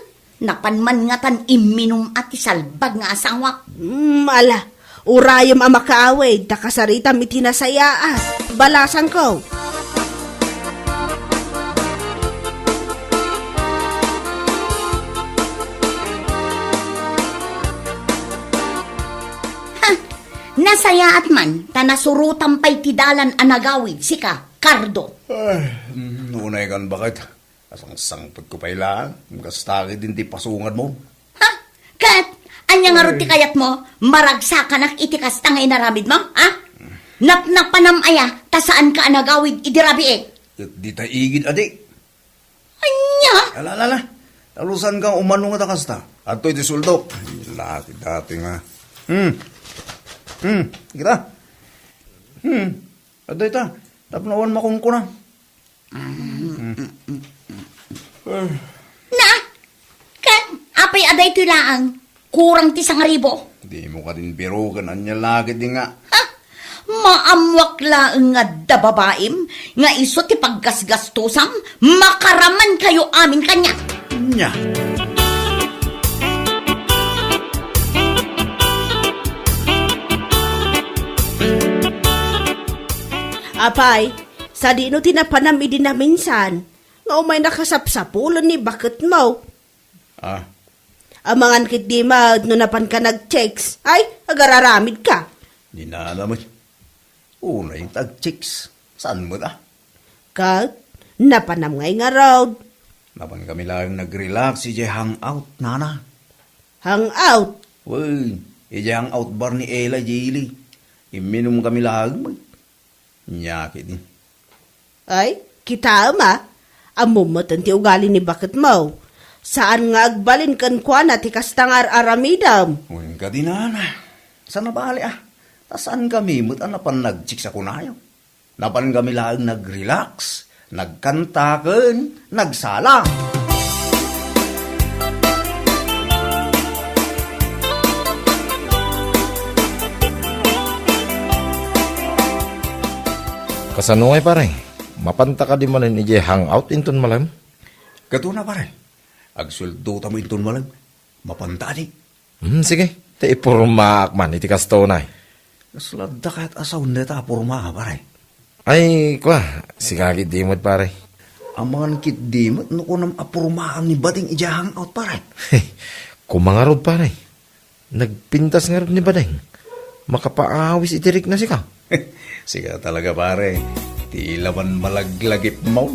Napanman nga tan iminum at isalbag nga asawa. Ala, urayam ang makaaway, takasarita mitinasayaan. Balasan ko. Nasayaat man, tanasurutan pa'y tidalan anagawid, sika, Kardo. Nunay kan bakit? Asang sangpot ko pa ilaan. Gastaki din di pasungan mo. Ha? Kat, anya nga ro ti kayat mo, maragsakan ak itikas tangay naramid mo, ha? Napnapanam aya, tasaan ka anagawid idirabi eh. Di tayo igid, adik. Anya? Alala, talusan kang umano nga takasta. At to'y disuldok. Laki dati nga. Kita. Aday ta. Tapnawan makong ko na. Na? Kat, apay aday tulaang, kurang ti 1,000. Di mo ka din birugan. Anya lagi din nga. Ha? Maamwak laeng nga da babaim, nga iso ti paggasgastusam, makaraman kayo amin kanya. Nya. Apay, sa di no tinapanam idin na minsan, nga umay nakasapsapulan ni bakit mo. Ah, Amangan kit di ma, no napan ka nag-checks, ay, agararamid ka. di na naman. Unay tag-chicks. Saan mo ta? Kat, napanam ngay nga road. Napan kami lang nag-relax. Ije hangout, nana. Hangout. Uy, ije hangout bar ni Ella Jili. Iminom kami lang. Nyaki din. Ay, kita ma, amumatan ti ugali ni bakit mo. Saan nga agbalin kan kwa na ti kastangar aramidam? Uy, ka din, nana. Saan na bali ah? Tasaan kami mo't napan nag-chicks ako na yun. Napan kami lang nag-relax. Nagkantaken, nagsala. Kasanungay pare, mapanta ka di manin ije hangout inton malam. Kato na pare. Agsuldo tamo inton malam. Mapanta di. Sige, te ipurmaak man iti kastonay. Kaslada kahit asaw na ta purma pare. Ay, kwa, sigagit di mo't pare. Ang mga kit di mo't no ko nam apurmaan ni Bading ija hangout pare. Kumangarod pare. Nagpintas nga ni Bading. Makapaawis itirik na sika. Siga talaga pare. Di laman malaglagip mo.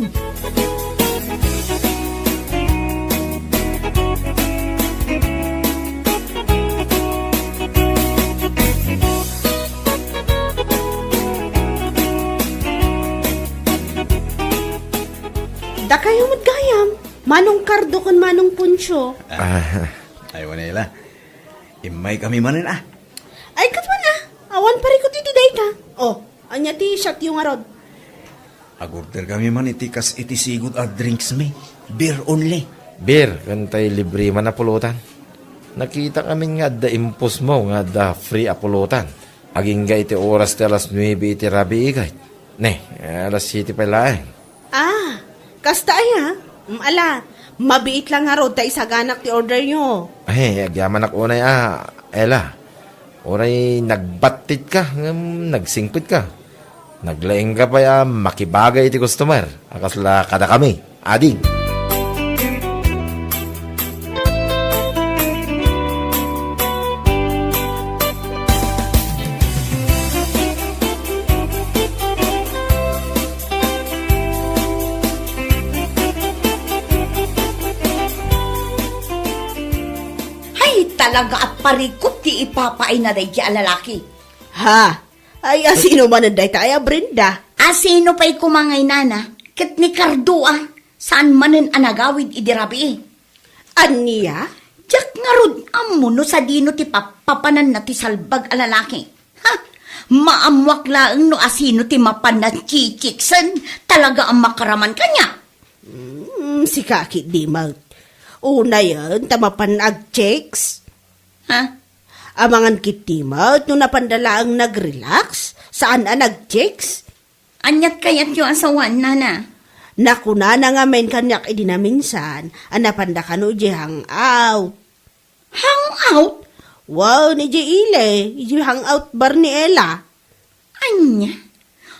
Da kayo magayam. Manong Kardo kon manong Punsyo. Ayaw nila. Imay kami manin ah. Ay, katwa na. Awan pare ko ti day ka. Oh, anya ti shot yung arod. Agorder kami man itikas itisigod at drinks me. Beer only. Bir, kantay libre man na pulutan. Nakita kami nga da impos mo nga da free apulutan. Aging ga iti oras ti alas 9 iti rabi ikay. Ne, alas 7 pa laeng. Ah, kasta ay ha. Ala, mabiit lang arod ta isaganak ti order nyo. Ay, agyaman ako unay Ella. Oray nagbatit ka, nagsingpit ka. Naglaing ka pa makibagay iti customer. Akasla kada kami. Ading. Talaga at parikot ti ipapain na day ti alalaki. Ha? Ay, sino man ang day tayo, Brenda? Sino pa'y kumangay nana? Kat ni Kardo saan manen anagawid idirabi Aniya? Diyak nga rod, amo no sa dino ti papanan na ti salbag alalaki. Ha? Maamwak laeng no asino ti mapan na chichiksen. Talaga ang makaraman kanya. Si Kaki di mag. Una yan, tamapan ag-checks. Ha? Amangan kitimat, no napandala ang nag-relax. Saan ang nag-checks? Anyat kayat yung asawan na na. Nakuna na nga men kanyak idinaminsan. Ang napanda ka no di hangout. Hangout? Wow, ni di ile. Di hangout bar ni Ella. Anya?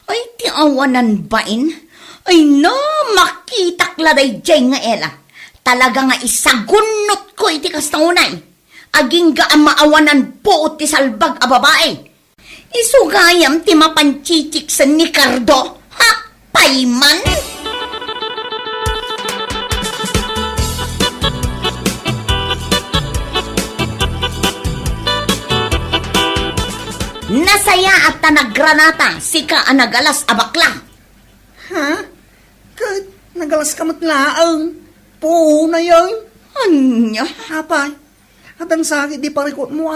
Ay, ti awanan bain? Ay no, makitak laday jay nga ela. Talaga nga isagunot ko iti kastaunay. Aging ga ang maawanan po ti salbag a babae. Isugayam ti mapanchichik sa ni Cardo. Ha? Payman? Nasaya at tanagranata, sika ang nagalas abakla. Ha? Kat, nagalas ka matlaang. Po na yun. Anya? Apay, at ang sakit di parikot mo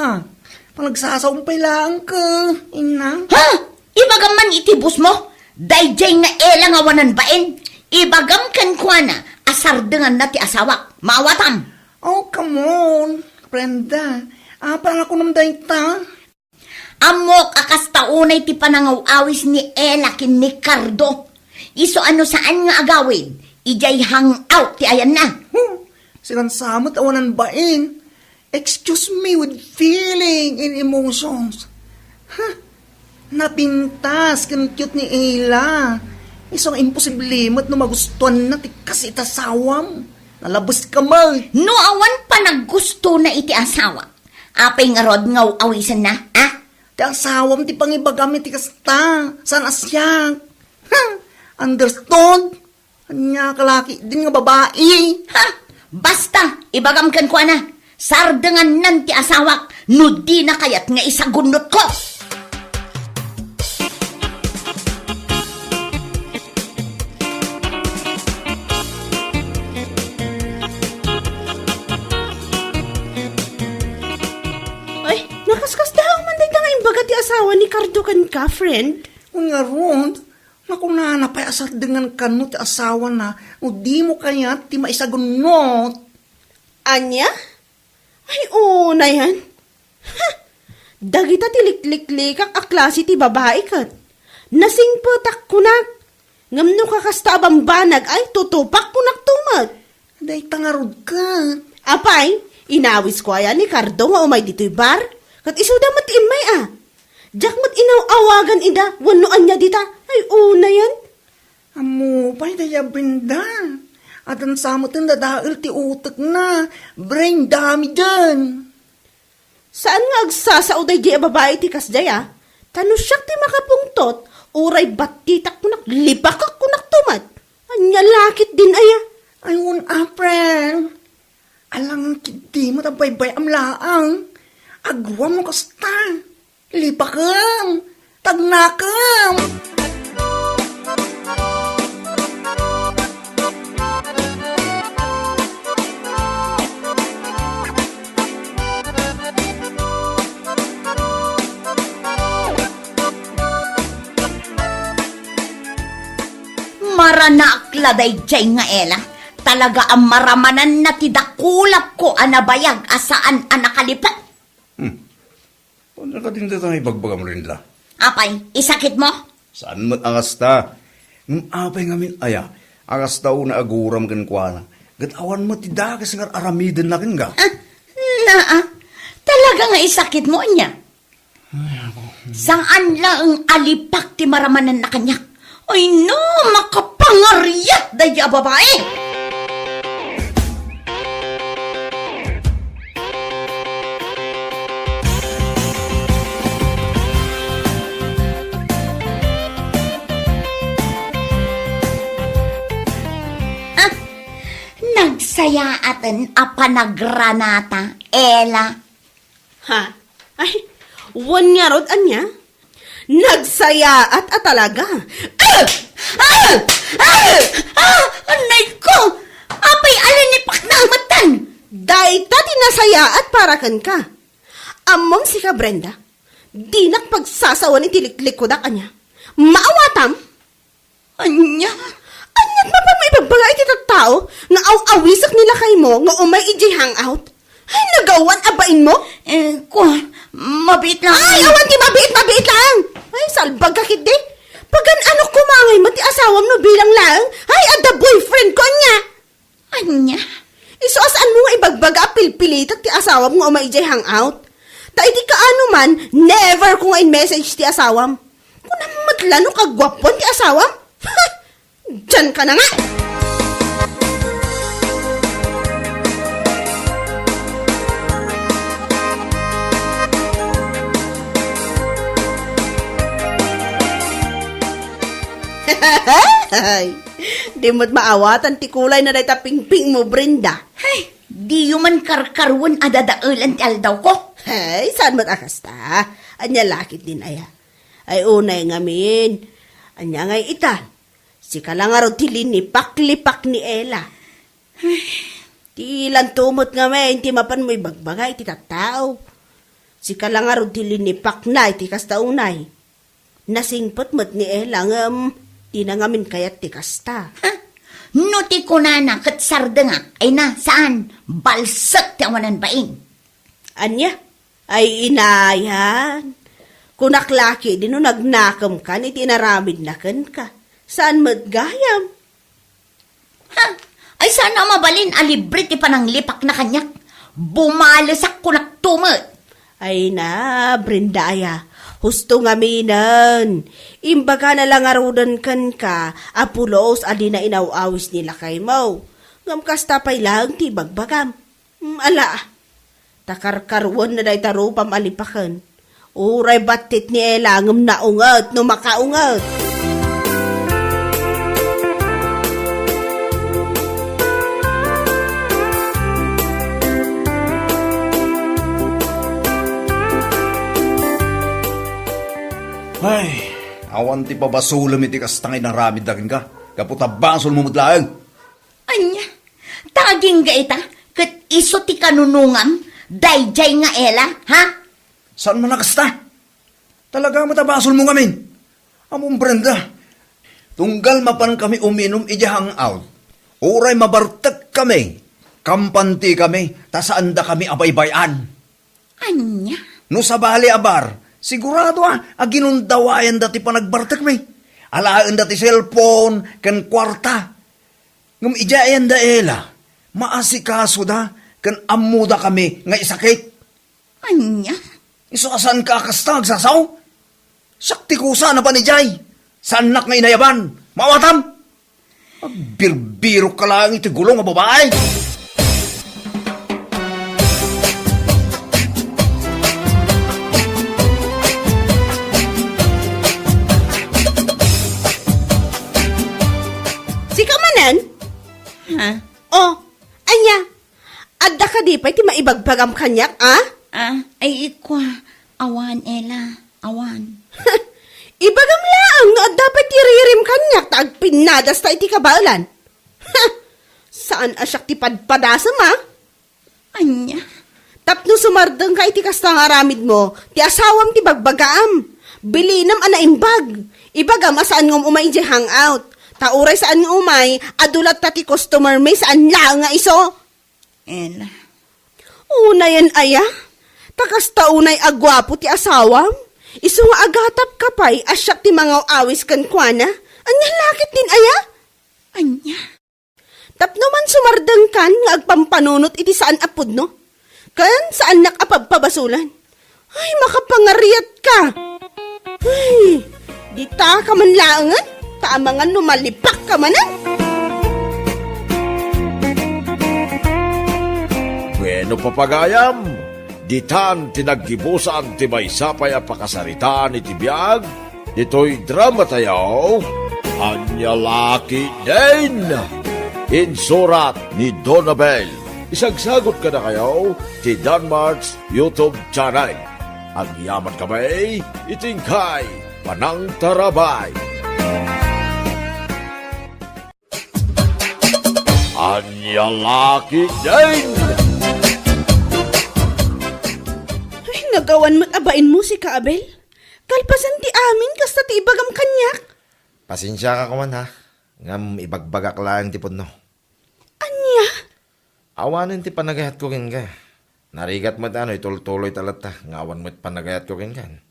Panagsasaumpay lang ka, ina. Ha? Ibagam man itibus mo? Dayjay nga elang awanan bain. Ibagam kan kuana, asar dengan na ti asawak. Maawatam. Oh, come on, Brenda. Parang ako namday ta. Amok akas taunay ti panangaw-awis ni Ella kin ni Cardo. Iso ano saan nga agawin? Ijay hangout ti ayan na. Silang samot awanan bain. Excuse me with feeling and emotions. Napintas kan cute ni Ella. Isang imposible no magustuhan na ti kasi itasawam. Nalabas ka man. No awan pa naggusto na iti asawa. Apay nga rod ngaw awisan na, ha? Ti asawam ti pangibagam ti kasta. San asyak. Understood? Anya kalaki din nga babae. Ha? Basta, ibagam kan ko na. Sardangan nan ti asawak, no di na kayat nga isagunot ko. Ay, nakaskas daw man day nga imbaga ti asawa ni Cardo kan ka, friend. Kung nga ron, naku na napayasar dengan kanu ti asawa na, o di mo kaya ti maisagunot. Anya? Ay, na yan. Dagita ti liklik-likak a klase ti babae kat. Nasingputak kunak. Ngamno ka kasta abambanag ay tutupak kunak tumat. Day tangarod ka. Apay, inawis ko ayan ni Cardo nga umay dito'y bar. Kat isuda mat inmay Diyak mat inaw-awagan ida, wanuan niya dita. Ay, na yan. Amo, pa'y daya Brenda. At ang samot ang dadail ti utak na. Brain dami dyan. Saan nga agsasauday di babae ti kasjaya? Tano siyak ti makapungtot, uray batitak kunak, libakak kunak tumat. Anya lakit din aya. Ayun, April. Alang kidi mo tabaybay amlaang. Agwa mo kasta. Lipakam. Tagnakam. Maranaak laday jay nga Ella. Talaga ang maramanan na tidakulap ko anabayag asaan anakalipat. Ano ka din dito ibagbagam rin la? Apay, isakit mo? Saan mo't angasta? Apay ngamin aya, angasta na aguram kan kwa na. Gatawan mo ti dagas nga aramidin na kin ga. Talaga nga isakit mo niya. Saan lang alipak ti maramanan na kanya? Ay no, makapangaryat daya babae! Nagsayaaten a panagranata, Ella. Ha? Ay, wan nga rod anya? Nagsaya at talaga. Anay ko! Apay alinipak na matan! Dahil ta tinasaya at parakan ka. Among si ka, Brenda. Di nakpagsasawan iti liklikod a kanya. Maawatam? Anya? Anyat pa may ibagbaga iti tao nga aw-awisak nila kay mo nga umay iji hangout? Ay, nagawan abain mo? Mabit lang. Ay, awan ti mabiit lang! Ay, salbag kakit di. Pagan ano kumangay mo ti asawam no bilang lang? Ay, ada boyfriend ko niya! Anya? Iso asaan mo nga ibagbaga apilpilitak ti asawam nga umay iji hangout? Ta iti kaano man, never ko nga in-message ti asawam. Kung namatlano kagwapon ti asawam? Ha! Diyan ka na nga! Di mo't maawatan ti kulay na day pingping mo, Brenda. Ay, di man karkarwan adadaulan ti aldaw ko. Ay, saan mo't akasta? Anya lakit din aya. Ay unay ngamin. Anya ngay ita. Si kalangaro ti linipak-lipak ni Ella. Ti ilan tumot nga may, ti mapan mo'y bagbagay ti tattao. Si kalangaro ti linipak na, ti kasta unay. Nasingpot mo't ni Ella nga, di na ngamin kayat ti kasta. No ti kunana kat sardengak ay na saan? Balsak ti awanan baing. Anya? Ay inayan. Kunaklaki, di no nagnakam ka, ni tinaramid na ka. Saan madgayam? Ay sana mabalin alibre ti pananglipak na kanyak. Bumalasak ko naktumot. Ay na, Brendaya, husto nga minan. Imbaga na lang arudan kan ka, apulos adi na inawawis nila kay mo. Ngam kasta pa'y lang ti bagbagam. Ala, takarkarwan na day tarupam alipakan. Uray batit ni Ella ngam naungat no makaungat. Ay, awan ti pabasulam iti kastangay na ramid dagan ka. Kaputabasol mo mutlaang. Anya? Taging ga ita? Kat iso ti kanunungam? Dayjay nga Ella, ha? Saan mo nakasta? Talaga matabasol mo ngamin. Among Brenda, tunggal mapan kami uminom ija hangout. Uray mabartag kami. Kampanti kami, tasaan da kami abaybayan. Anya? No sa bali abar, sigurado aginundawayan dati pa nagbartag mi. Alaan dati cellphone, kan kwarta. Ngum ijayan da Ella, maasikaso da, kan amuda kami nga isakit. Anya? Iso asan ka akastag sasaw? Sakti ko sana pa ni Jay. Sanak nga inayaban. Mawatam. Birbiro ka lang iti gulong nga babae. Si Kamanan? Ha? Oh, anya, adda ka di pa iti maibagbagam kanyak, Ay ikwa. Awan, Ella. Awan. Ibagam laang no dapat tiririm kanyak taag pinadas ta iti kabalan. Saan asyak ti padpadasam Anya? Tapno sumardang ka iti kastang aramid mo, ti asawam ti bagbagaam. Bilinam ana imbag. Ibagam asaan ngom umay iti hangout. Tauray saan nga umay, adulat ta ti customer may saan lang nga iso. Ella. Una yan aya. Takasta unay agwapo ti asawam. Iso nga agatap kapay asyak ti mga awis kan kuana. Anya lakit din aya? Anya? Tapno man sumardang kan nga agpampanunot iti saan apod no? Kan saan nakapagpabasulan? Ay, makapangariyat ka. Ay, di ta ka man laangan. Taamangan lumalipak ka manan. Bueno papagayam, ditan tinaggibusan ti maysapay a pakasarita ni tibiyag, dito'y drama tayaw, Anya Laki din. Insurat ni Donabel. Isagsagot ka na kayo ti Danmarks YouTube channel. Ang yaman kamay, itingkay, panang tarabay. Anya Laki din. Nagawan mo't abain mo si ka, Abel? Kalpasan ti amin, kasta ti ibagam kanyak. Pasensya ka kuman ha. Ngam ibagbagak lang ti no. Anya? Awanin ti panagayat ko kin ka. Narigat mo tano, ituloy talat ta. Ngawan mo't panagayat ko kin kan.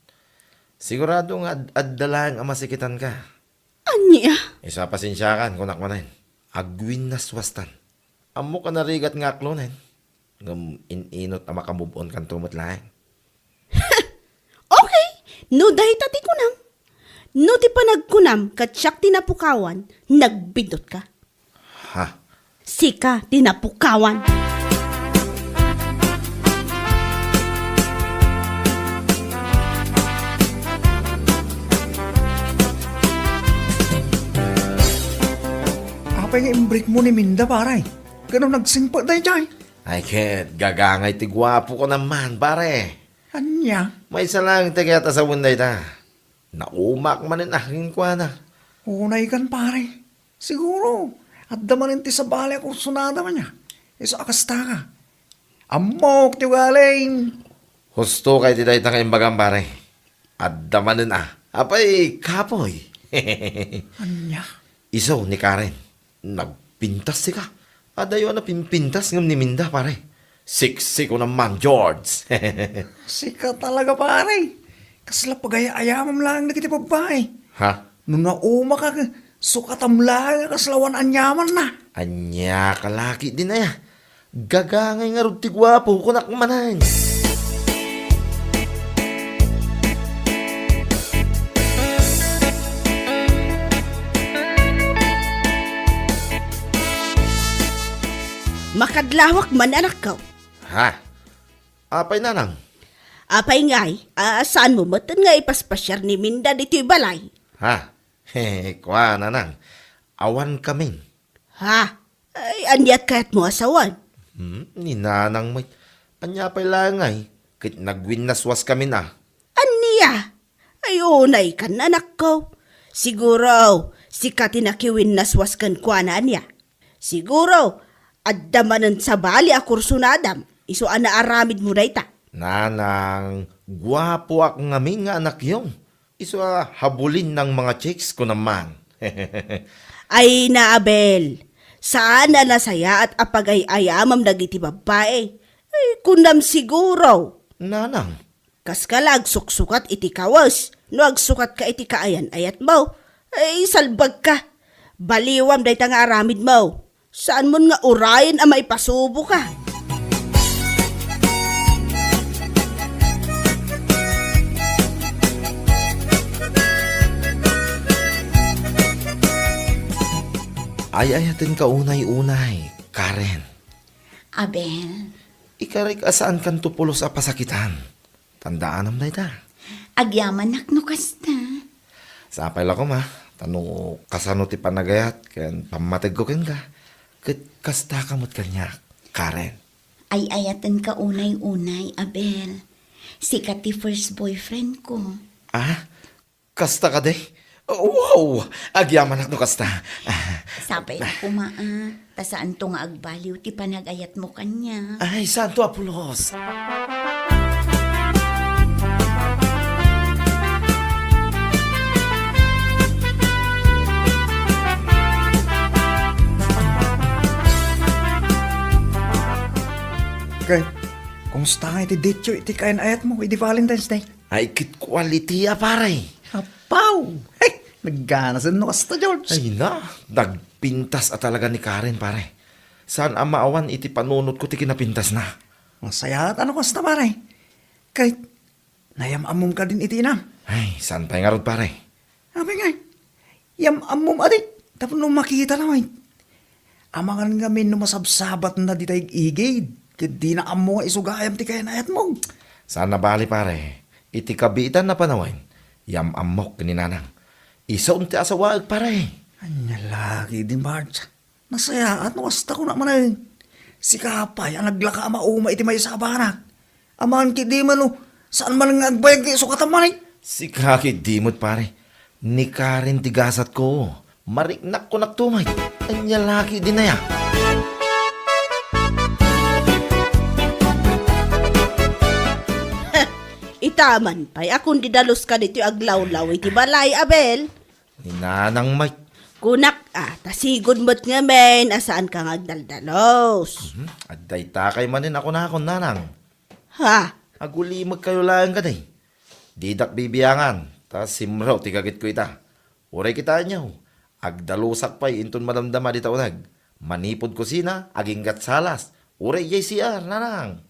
Sigurado nga ad-dalang amasikitan ka. Anya? Isa pasensya kan, kunak mo na yun. Agwin na swastan. Amo ka narigat nga klonen. Ngam ininot na makamubon kan tumot lang. Okay, no dahil tati kunam. No ti panagkunam, katsyak tinapukawan, nagbidot ka. Ha? Sika, tinapukawan. Apay nga imbrik mo ni Minda, paray. Ganun nagsimpa tayo dyan. Ay ket, gagangay ti gwapo ko naman, pare. Anya? May isa lang tagayata sa bunday ta. Naumak man in aking kwa na. Unay kan, pare. Siguro. At damanin ti sa bali ako sunada man niya. Isa akasta ka. Amok ti galing. Husto kay ti dayta kayong bagang pare. At damanin Apay, kapoy. Anya? Isaw ni Karen. Nagpintas si ka. Adayo na pimpintas ngam ni Minda, pare. Siksi ko naman, George. Sika talaga, pare. Kasla pagaya-ayamam lang na kita babae. Ha? Nung nauma ka, sukatam lang kaslawan anyaman na. Anya kalaki din na ya. Gagangay nga rin ti gwapo ko nakmanan. Makadlawak man anak ko. Ha? Apay nanang? Apay ngay, saan mo matan nga ipaspasyar ni Minda dito balay? Ha? Kwa nanang. Awan kaming. Ha? Ay, anyat kaya't mo asawan. Ni nanang may. Anya pa'y langay. Kit nagwinaswas kami na. Aniya? Ay, unay kan anak ko. Siguro, si katinakiwin naswas kan kwa na niya. Siguro, addamanan sa bali akursunadam. Iso ana aramid mo na ita. Nanang, gwapo ak ngamin nga anak yung. Iso habulin ng mga chicks ko naman. Ay na Abel, saan na nasaya at apagay-ayamam dagiti babae? Ay, kunam siguro. Nanang, Kas kalag suksukat iti kawas, no agsukat ka iti kaayan ayat mo. Ay, salbag ka. Baliwam day nga aramid mo. Saan mo nga urayan ang maipasubo ka? ayayatin ka unay-unay, Karen. Abel, Ikarik asaan kan tupulos a pasakitan. Tandaan am na ita. agyaman nakno kasta. Sapay lang ko ma. Tano kasano ti panagayat. Ken pamatag ko ken ka. Ket kasta kamot kanya, Karen. Ay ayatan ka unay-unay, Abel. Sikat ti first boyfriend ko. Ah? Kasta ka de? Wow! Agyaman no kasta. Sapay na kumaa. Tasaan to nga agbaliw ti panagayat mo kanya. Ay, Santo Apolos! Okay. Kumusta nga iti date iti kain ayat mo, iti Valentine's Day? Ay, kit quality pare. Apaw! Hey! Nagganasan no kasta, George. Ay na, nagpintas talaga ni Karen, pare. Saan ang maawan iti panunot ko ti kinapintas na? Masaya at ano kasta, pare? Kahit nayamamom ka din iti inam. Ay, saan pa nga rod, pare? Sabi nga, yamamom adik. Tapos nung makita naman, amangan ngamin no masabsabat na di tayo igid. Kaya di na amo nga isugayam ti kayan ayat mo. Saan na bali, pare? Iti kabitan na panawan, amok ni nanang. Isa unti asawaag, pare. Anya lagi din, Bards. Masaya at nawasta ko naman eh. Si Kapay, ang naglaka mauma iti may sabanak. Aman kidi man no, saan man nga agbayag kayo sukatan man eh. Si Kaki Dimot, pare. Ni Karen tigasat ko. Mariknak ko naktumay. Anya laki din na ya. itaman pa'y akong didalos ka dito aglawlaw iti balay, Abel. Ninanang Mike. Kunak tasigod mo't nga men, asaan ka ngagdaldalos. Adday takay manin ako na akong nanang. Ha? Agulimag kayo lang ka day. Didak bibiyangan, ta simraw tikagit ko ita. Uray kita nyaw, agdalusak pa'y inton madamdama di taunag. Manipod kusina, aging gatsalas. Uray yay siya, nanang.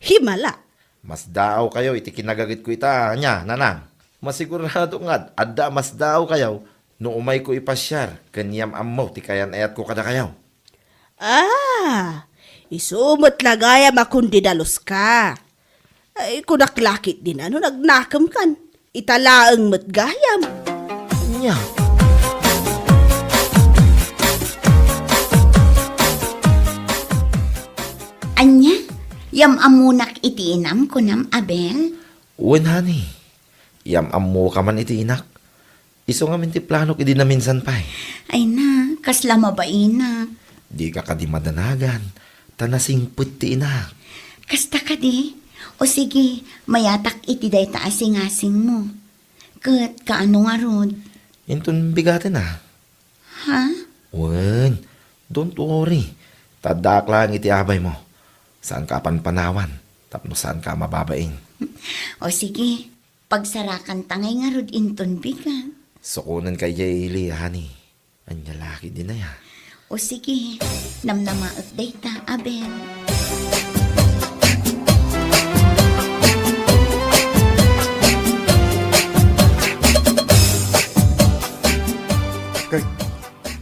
Himala. Mas daaw kayo, iti kinagagit ko ita, nya, nanang. Masigurado nga, adda mas daaw kayo, no umay ko ipasyar, kanyam ammo, ti kayan ayat ko kada kayaw. Isumot lagayam akong didalos ka. Ay, kunaklakit din nagnakam kan. Italaang matgayam. Nya, Anya, yam amunak itiinam ko nam Abel. uwan hani. Yam ammo ka man iti inak. Iso nga minti planok idi na minsan pa. Ay na, kasla mabaina. Di ka kadi madanagan. Tanasing puti inak. Kasta ka di. O sige, mayatak iti day taasing-asing mo. Kat kaano nga rod? Intun bigatin na. Ha? Wen, don't worry. Tadak lang iti abay mo. Saan ka panpanawan? Tapno saan ka mababain? O sige, pagsarakan tangay nga rod inton bigat. Sukunan kay Jayli, hani. Anya laki din na ya. O sige, namnamaot day ta, Abel. Kay,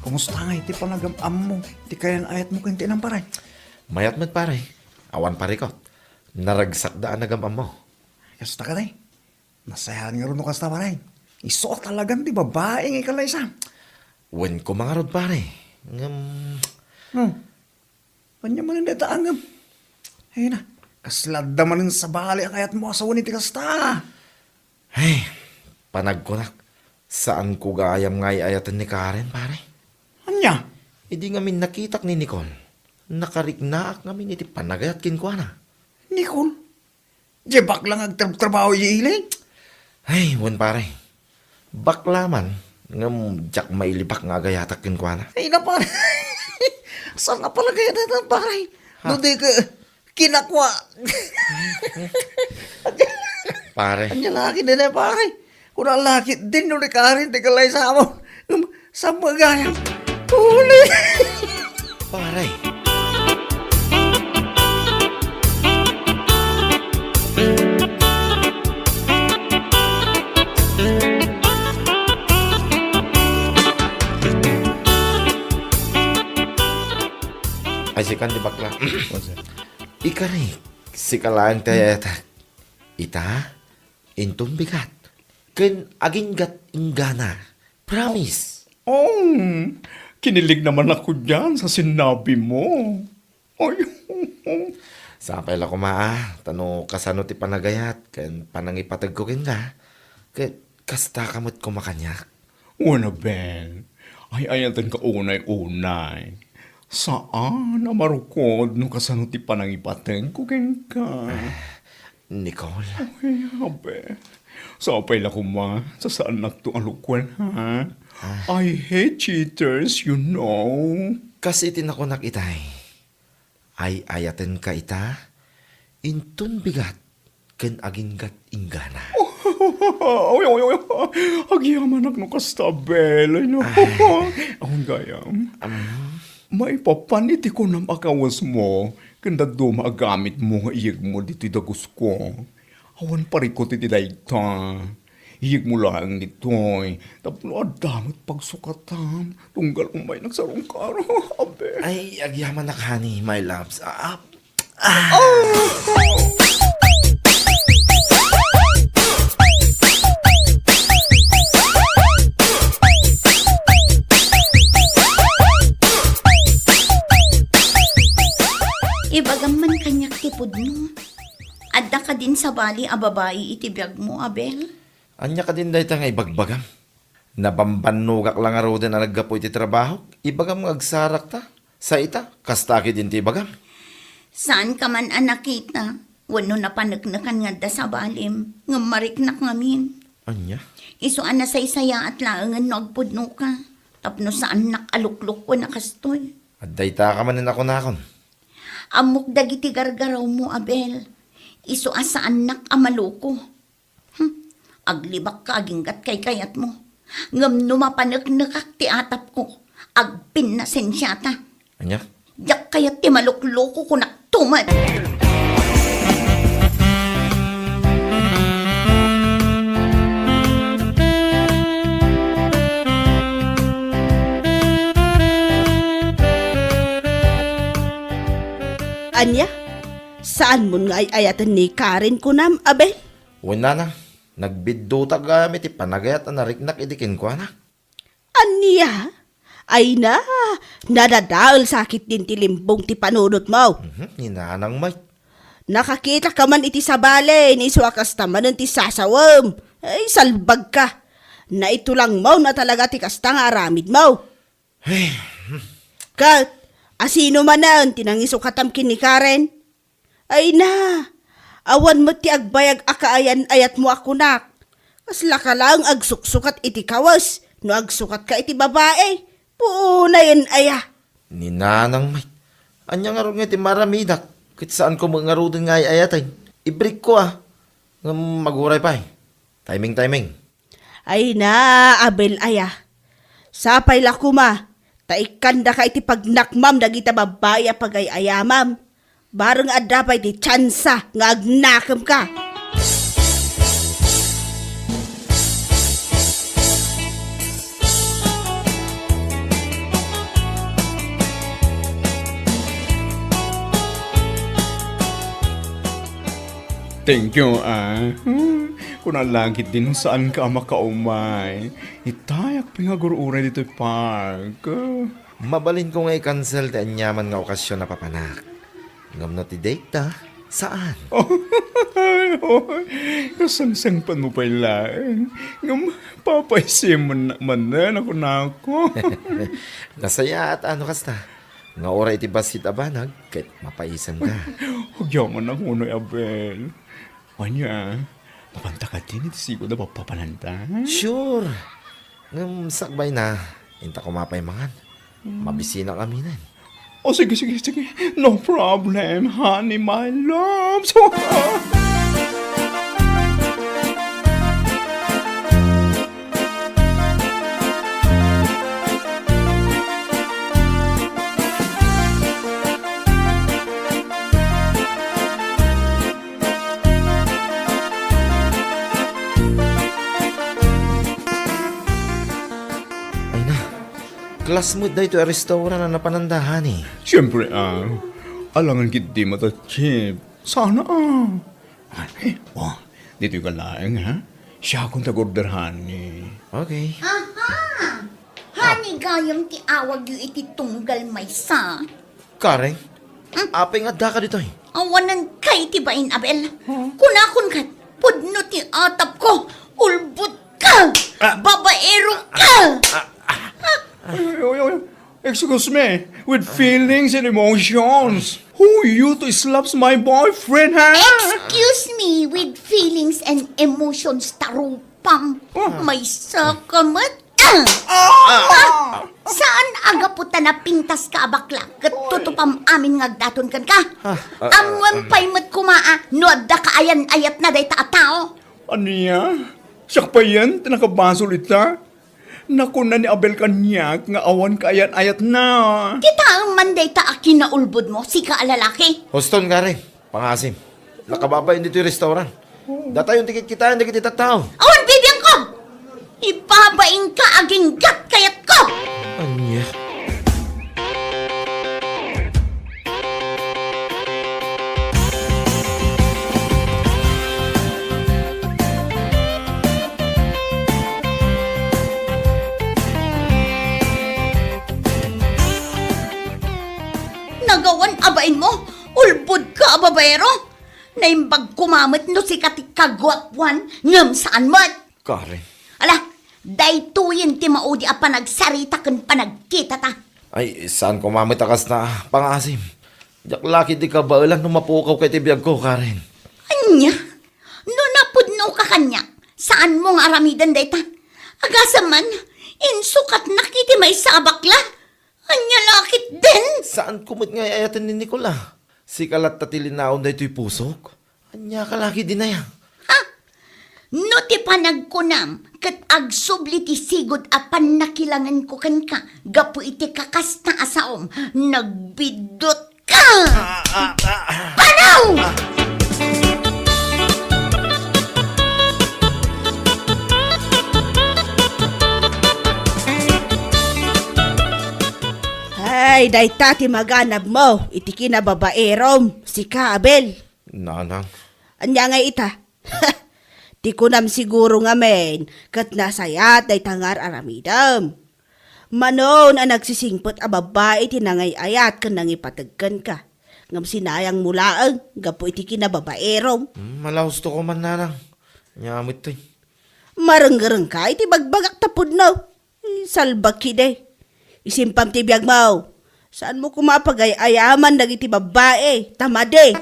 kumusta nga iti panagam-am mo? Ti kayan ayat mo kanti ng paray. Mayat mat pare. Awan parikot. Naragsak daan nagamam mo. Kasta ka day. Nasayahan nga rin no kasta paray. Isuot talagang di babae nga ikalaysa. Wen ko mga rod pare. Kanya man hindi taangam. Ayun na, kaslada man sa bali ang ayat mo asawa ni ti kasta. Ay, panagkunak. Saan ko gayam ngay ayatan ni Karen pare? Anya? Hindi ngamin nakitak ni Nicole. Nakarignaak ngamin iti panagayat kinkwana. Nicole? Jebak lang agtrabaho yung ilay. Ay, wen pare. Baklaman, ngam jak mailibak nga gayatak kinkwana. Ay na pare. Saan na pala kaya natin pare? Doon ka kinakwa. Pare, Anya laki din eh pare. Kung ang laki din nung Karen, di kalay sa mo. Sa magaya. Huli. pare. Ay, sikan di bakla. Ika rin, sikalaan tayo ita, intong bigat. Ken aging gat ingana. Promise. Kinilig naman ako dyan sa sinabi mo. Ay, Sapay la kumaa, tano kasano ti panagayat, ken panangipatag ko ken ka. Kasta kamot kumakanyak. Una Ben, ay ayatan ka unay-unay. Saan na marukod no kasano ti panangipateng ko ken ka? Nicole, Ay, abe. Sapay la kuma, sa saan nakto alukwan, ha? I hate cheaters, you know. kasi tinakunak itay. Ay ayaten ka ita, intun bigat, ken aging gat ingana. Oy. Agyaman ak no kastabel, no? Ang gayam. Maipapaniti ko ng akawas mo, kanda do maagamit mo nga iyag mo dito dagus ko. Awan parikot iti dayta. Iyag mo lang nito'y. Tapno adamot pagsukatan. Tunggal umay nagsarong karo, abe. Ay, agyaman na kani, my loves. Ibagam man kanyak tipod no. Adda ka din sa bali a babae itibiyag mo, Abel. Anya ka din dahita nga ibagbagam. Nabambanugak lang nga din na naggapo iti trabaho. Ibagam nga agsarak ta. Sa ita, kastaki din ti ibagam. Saan ka man anakita? Wano na panagnakan nga da sa balim, nga mariknak ngamin. Anya? Iso ana sa isaya at laangan no agpudno ka. Tapno sa anak aluklok ko nakastoy. Adday ta ka manin ako nakon. Amok dagiti gargaraw mo, Abel. Iso asa anak amaloko. Aglibak ka aginggat kay kayat mo. Ngam numapanagnakak ti atap ko. Agpin na sensyata. Anya? Yak kayat ti malukloko ko naktumat. Anya? Saan mo nga ayatan ni Karen kunam, Abel? Wala na. Nagbiddo ta gamit ipanagayat na nariknak idikin ko na. Anya? Ay na, nadadaol sakit din ti limbong ti panunot mo. Ninanang may. Nakakita ka man iti sa bale, ni suwakas taman ti sasawam. Ay, salbag ka. Na ito lang mo na talaga ti kasta nga aramid mo. Kat, asino man na tinangiso katamkin ni Karen? Ay na, awan mo ti agbayag akaayan ayat mo ako nak. Kasla ka lang agsuksukat iti kawas, no agsukat ka iti babae. Puuna yun aya. Ninanang may. Anya nga rin nga ti maramidak. Kit saan ko mga rudin nga ayatay. Ibrik ko Nga maguray pa Timing. Ay na, Abel aya. Sapay la kuma. Taikanda ka iti pagnakmam dagita babaya pagayayamam. Barang adapay ti tsansa nga agnakam ka. Thank you, Kung langit din saan ka makaumay. Itayak pingagururay dito park. Mabalin ko nga i-cancel ti anyaman nga okasyon na papanak. Ngam na ti date ta. Saan? Kasangsangpan mo pa ilang. Ngam, papaisim mo naman na ako. Nasaya at ano kasta. Nga oray iti basit abanag, kahit mapaisan ka. Hugyaman ako no, Abel. Wanya, mapanta ka din iti sigo na papapananta. Sure. Ngam sakbay na. Inta ko mapay mangan. Mabisina kami na. Oh, sige. No problem, honey, my love. Ay na. Class mood na ito ay restaurant na napanandahan Siyempre, alangan kit di matachip. Sana, dito ka lang, ha? Siya akong tagorderhan Okay. Hani gayam ti awag yu iti tunggal maysa. Karen, apay nga da ka dito Awanan kay ti bain, Abel. Kunakon kat, pudno ti atap ko. Ulbut ka! Babaero ka! Excuse me, with feelings and emotions. Who you to slaps my boyfriend, ha? Excuse me, with feelings and emotions tarupam. May sakamat. Saan aga puta na pintas ka abakla? Katutupam amin ngagdaton kan ka? Amwan pa'y mat kumaa, no da ka ayan ayat na day taatao. Aniya? Siyak pa yan, tinakabasol ita. Naku na ni Abel kanyak, nga awan ka ayat na. Kita ang manday ta akin na ulbod mo, sika alalaki. Hoston, Karen. Pangasim. Nakababayin dito yung restaurant. Data yung tikit kita, hindi kita tao. Awan, bibiyang ko! Ibabaing ka aging gat kayat ko! Anya? Nagawan abain mo, ulbod ka ababayero. Naimbag kumamit no si katikagwapwan, ngam saan mat. Karen. Ala, daytuyin ti maudi a panagsarita kan panagkita ta. Ay, saan ko mamitakas na pangasim? Yak laki di ka ba ilan nung mapukaw kay tibiyag ko, Karen? Anya? No napudno ka kanya, saan mo nga aramidan dayta? Agasaman, insukat nakiti may sabakla. Anya lakit din. Saan kumot nga ayatan ni Nicola? Si kalat tatilinaon da ito'y pusok. Anya ka lagi din na yan. No ti panagkunam, kat agsubli ti sigod apan nakilangan ko kan ka, gapu iti kakasta asaom, nagbidot ka! Panaw! Ay, dayta ti maganab mo, iti kinababaerom, si Kabel. Nanang. Anya nga ita. Ti kunam siguro nga men, kat nasayat day tangar aramidam. Manon ang nagsisingpot a babae tinangay ayat kan nangipatagkan ka. Ngam sinayang mulaang, gapo iti kinababaerom. Malaos to ko man nanang. Nyamit to'y. Maranggarang ka, iti bagbagak tapod no. Salbak kide. Isimpam ti biyag mo. Saan mo kumapagay-ayaman dagiti babae? Tamade.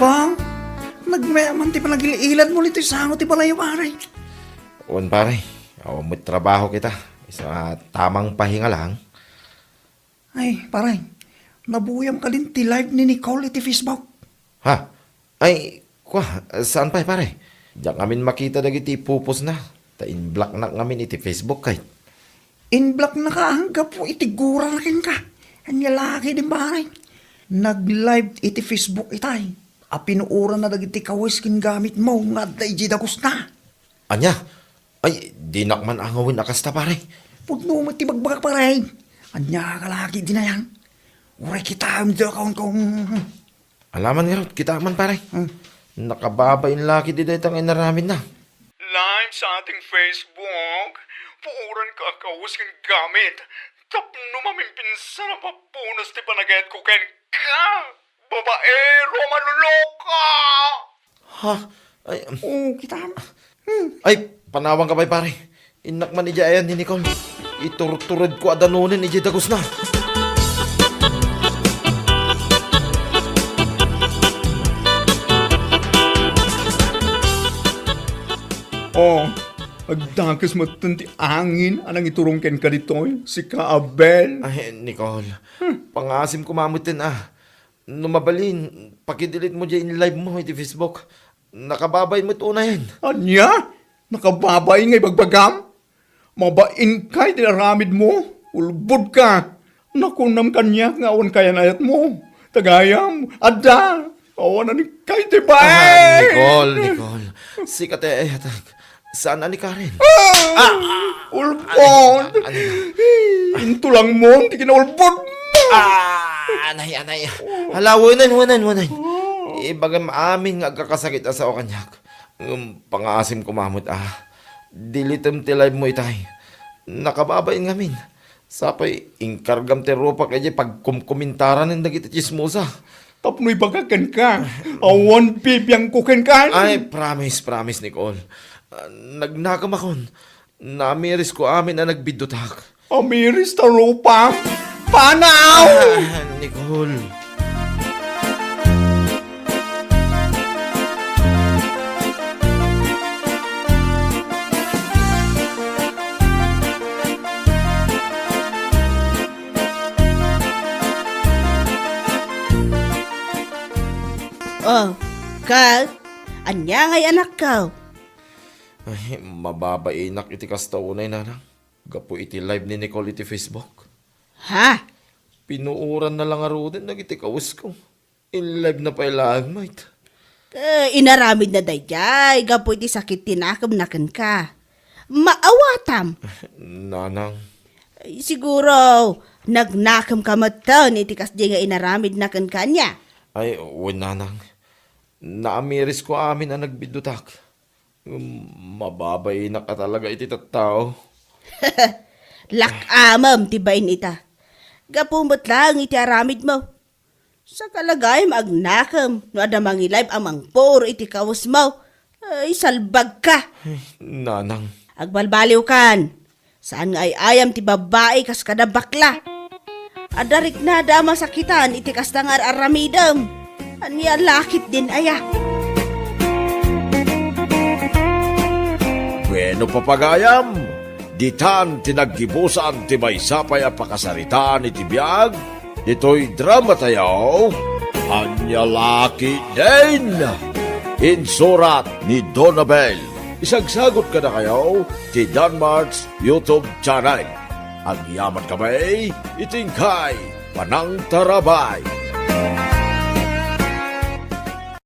Bang, nagmayaman ti panagililan mo nito sango ti palayo pare. On pare, may trabaho kita. Isa tamang pahinga lang. Ay, pare, nabuyam ka din ti live ni Nicole iti Facebook. Ha? Ay, saan pa pare? Diyan amin makita dagiti pupos na. Ta-in-block na ngamin iti Facebook kahit. In-block na ka, hanggang po itigura na kin ka. Ang lalaki din pare. Nag-live iti Facebook itay. Apinuura na dagiti kawis kin gamit mo nga day jidagos na. Anya? Ay, di nakman angawin akasta pare. Pudno mo ti bagbagak pare. Anya kalaki din na yan. Uray kita ang dakaon kong... Alaman nga rin, kita man pare. Nakababain laki di dahil tangay naramin na. Live sa ating Facebook, puuran ka akawis kang gamit. Tapno mamin pinsan na papunas ti panagayat ko ken ka. Babaero, manuloka! Ha? Ay, Oh, kita mo. ay panawang ka pare. Inakman ija ayan ni Nicole. Iturturod ko adanunin ija dagos na. Oh, agdakas matanti angin anang iturong ken ka ditoy, si Kaabel. Ay, Nicole. Pangasim ko mamutin Numabalin, pakidilit mo dyan live mo iti Facebook. Nakababay mo ito na yan. Anya? Nakababay ngay bagbagam? Mabain kay tinaramid mo? Ulbod ka. Nakunam kanya nga awan kaya nayat mo. Tagayam, adda. Awan na ni kay tibay. Nicole. Sikat saan ni Karen? Ulbod. Into lang mo, hindi kinaulbod mo. Anay. Hala, wanan. Ibagay maamin nga kakasakit sa o kanyak. Pangasim kumamot Dilitem ti live mo itay. Nakababain ngamin. Sapay, ingkargam ti rupa kaya pagkumkumentaran ng dagiti chismosa. Tapnoy bagagan ka. Awan bibiyang kuken ka. Ay, promise, Nicole. Nagnakam akon. Namiris ko amin na nagbidutak. Amiris ta rupa. Panaw! Nicole. Oh, Kal, anya ngay anak ka. Ay, mababainak iti kastaunay nanang. Gapo iti live ni Nicole iti Facebook. Ha? Pinuuran na lang arudan nagiti kawas ko. In live na pa ilang, mate. Inaramid na dayjay, gapo iti sakit tinakam nakan ka. Maawatam. Nanang. Ay, siguro, nagnakam ka matan iti kasdi nga inaramid nakan kanya. Ay, nanang. Naamiris ko amin na nagbidutak. Mababay na ka talaga iti tattao. Lakamam tibain ita. Gapumot lang iti aramid mo. Sa kalagay magnakam, no ada mangilay amang puro iti kawas mo. Ay, salbag ka. Nanang. Agbalbaliw kan. Saan nga ay ayam ti babae kas kada bakla. Adarik na da masakitan iti kas tangar aramidam. Anya lakit din aya. Bueno papagayam, ditan tinaggibusan ti maysapay a pakasaritaan iti biag, dito'y drama tayo, Anya Laki din! Insurat ni Donabel. Isagsagot ka na kayo ti Danmarks YouTube channel. Ang yaman kamay, itingkay, panang tarabay.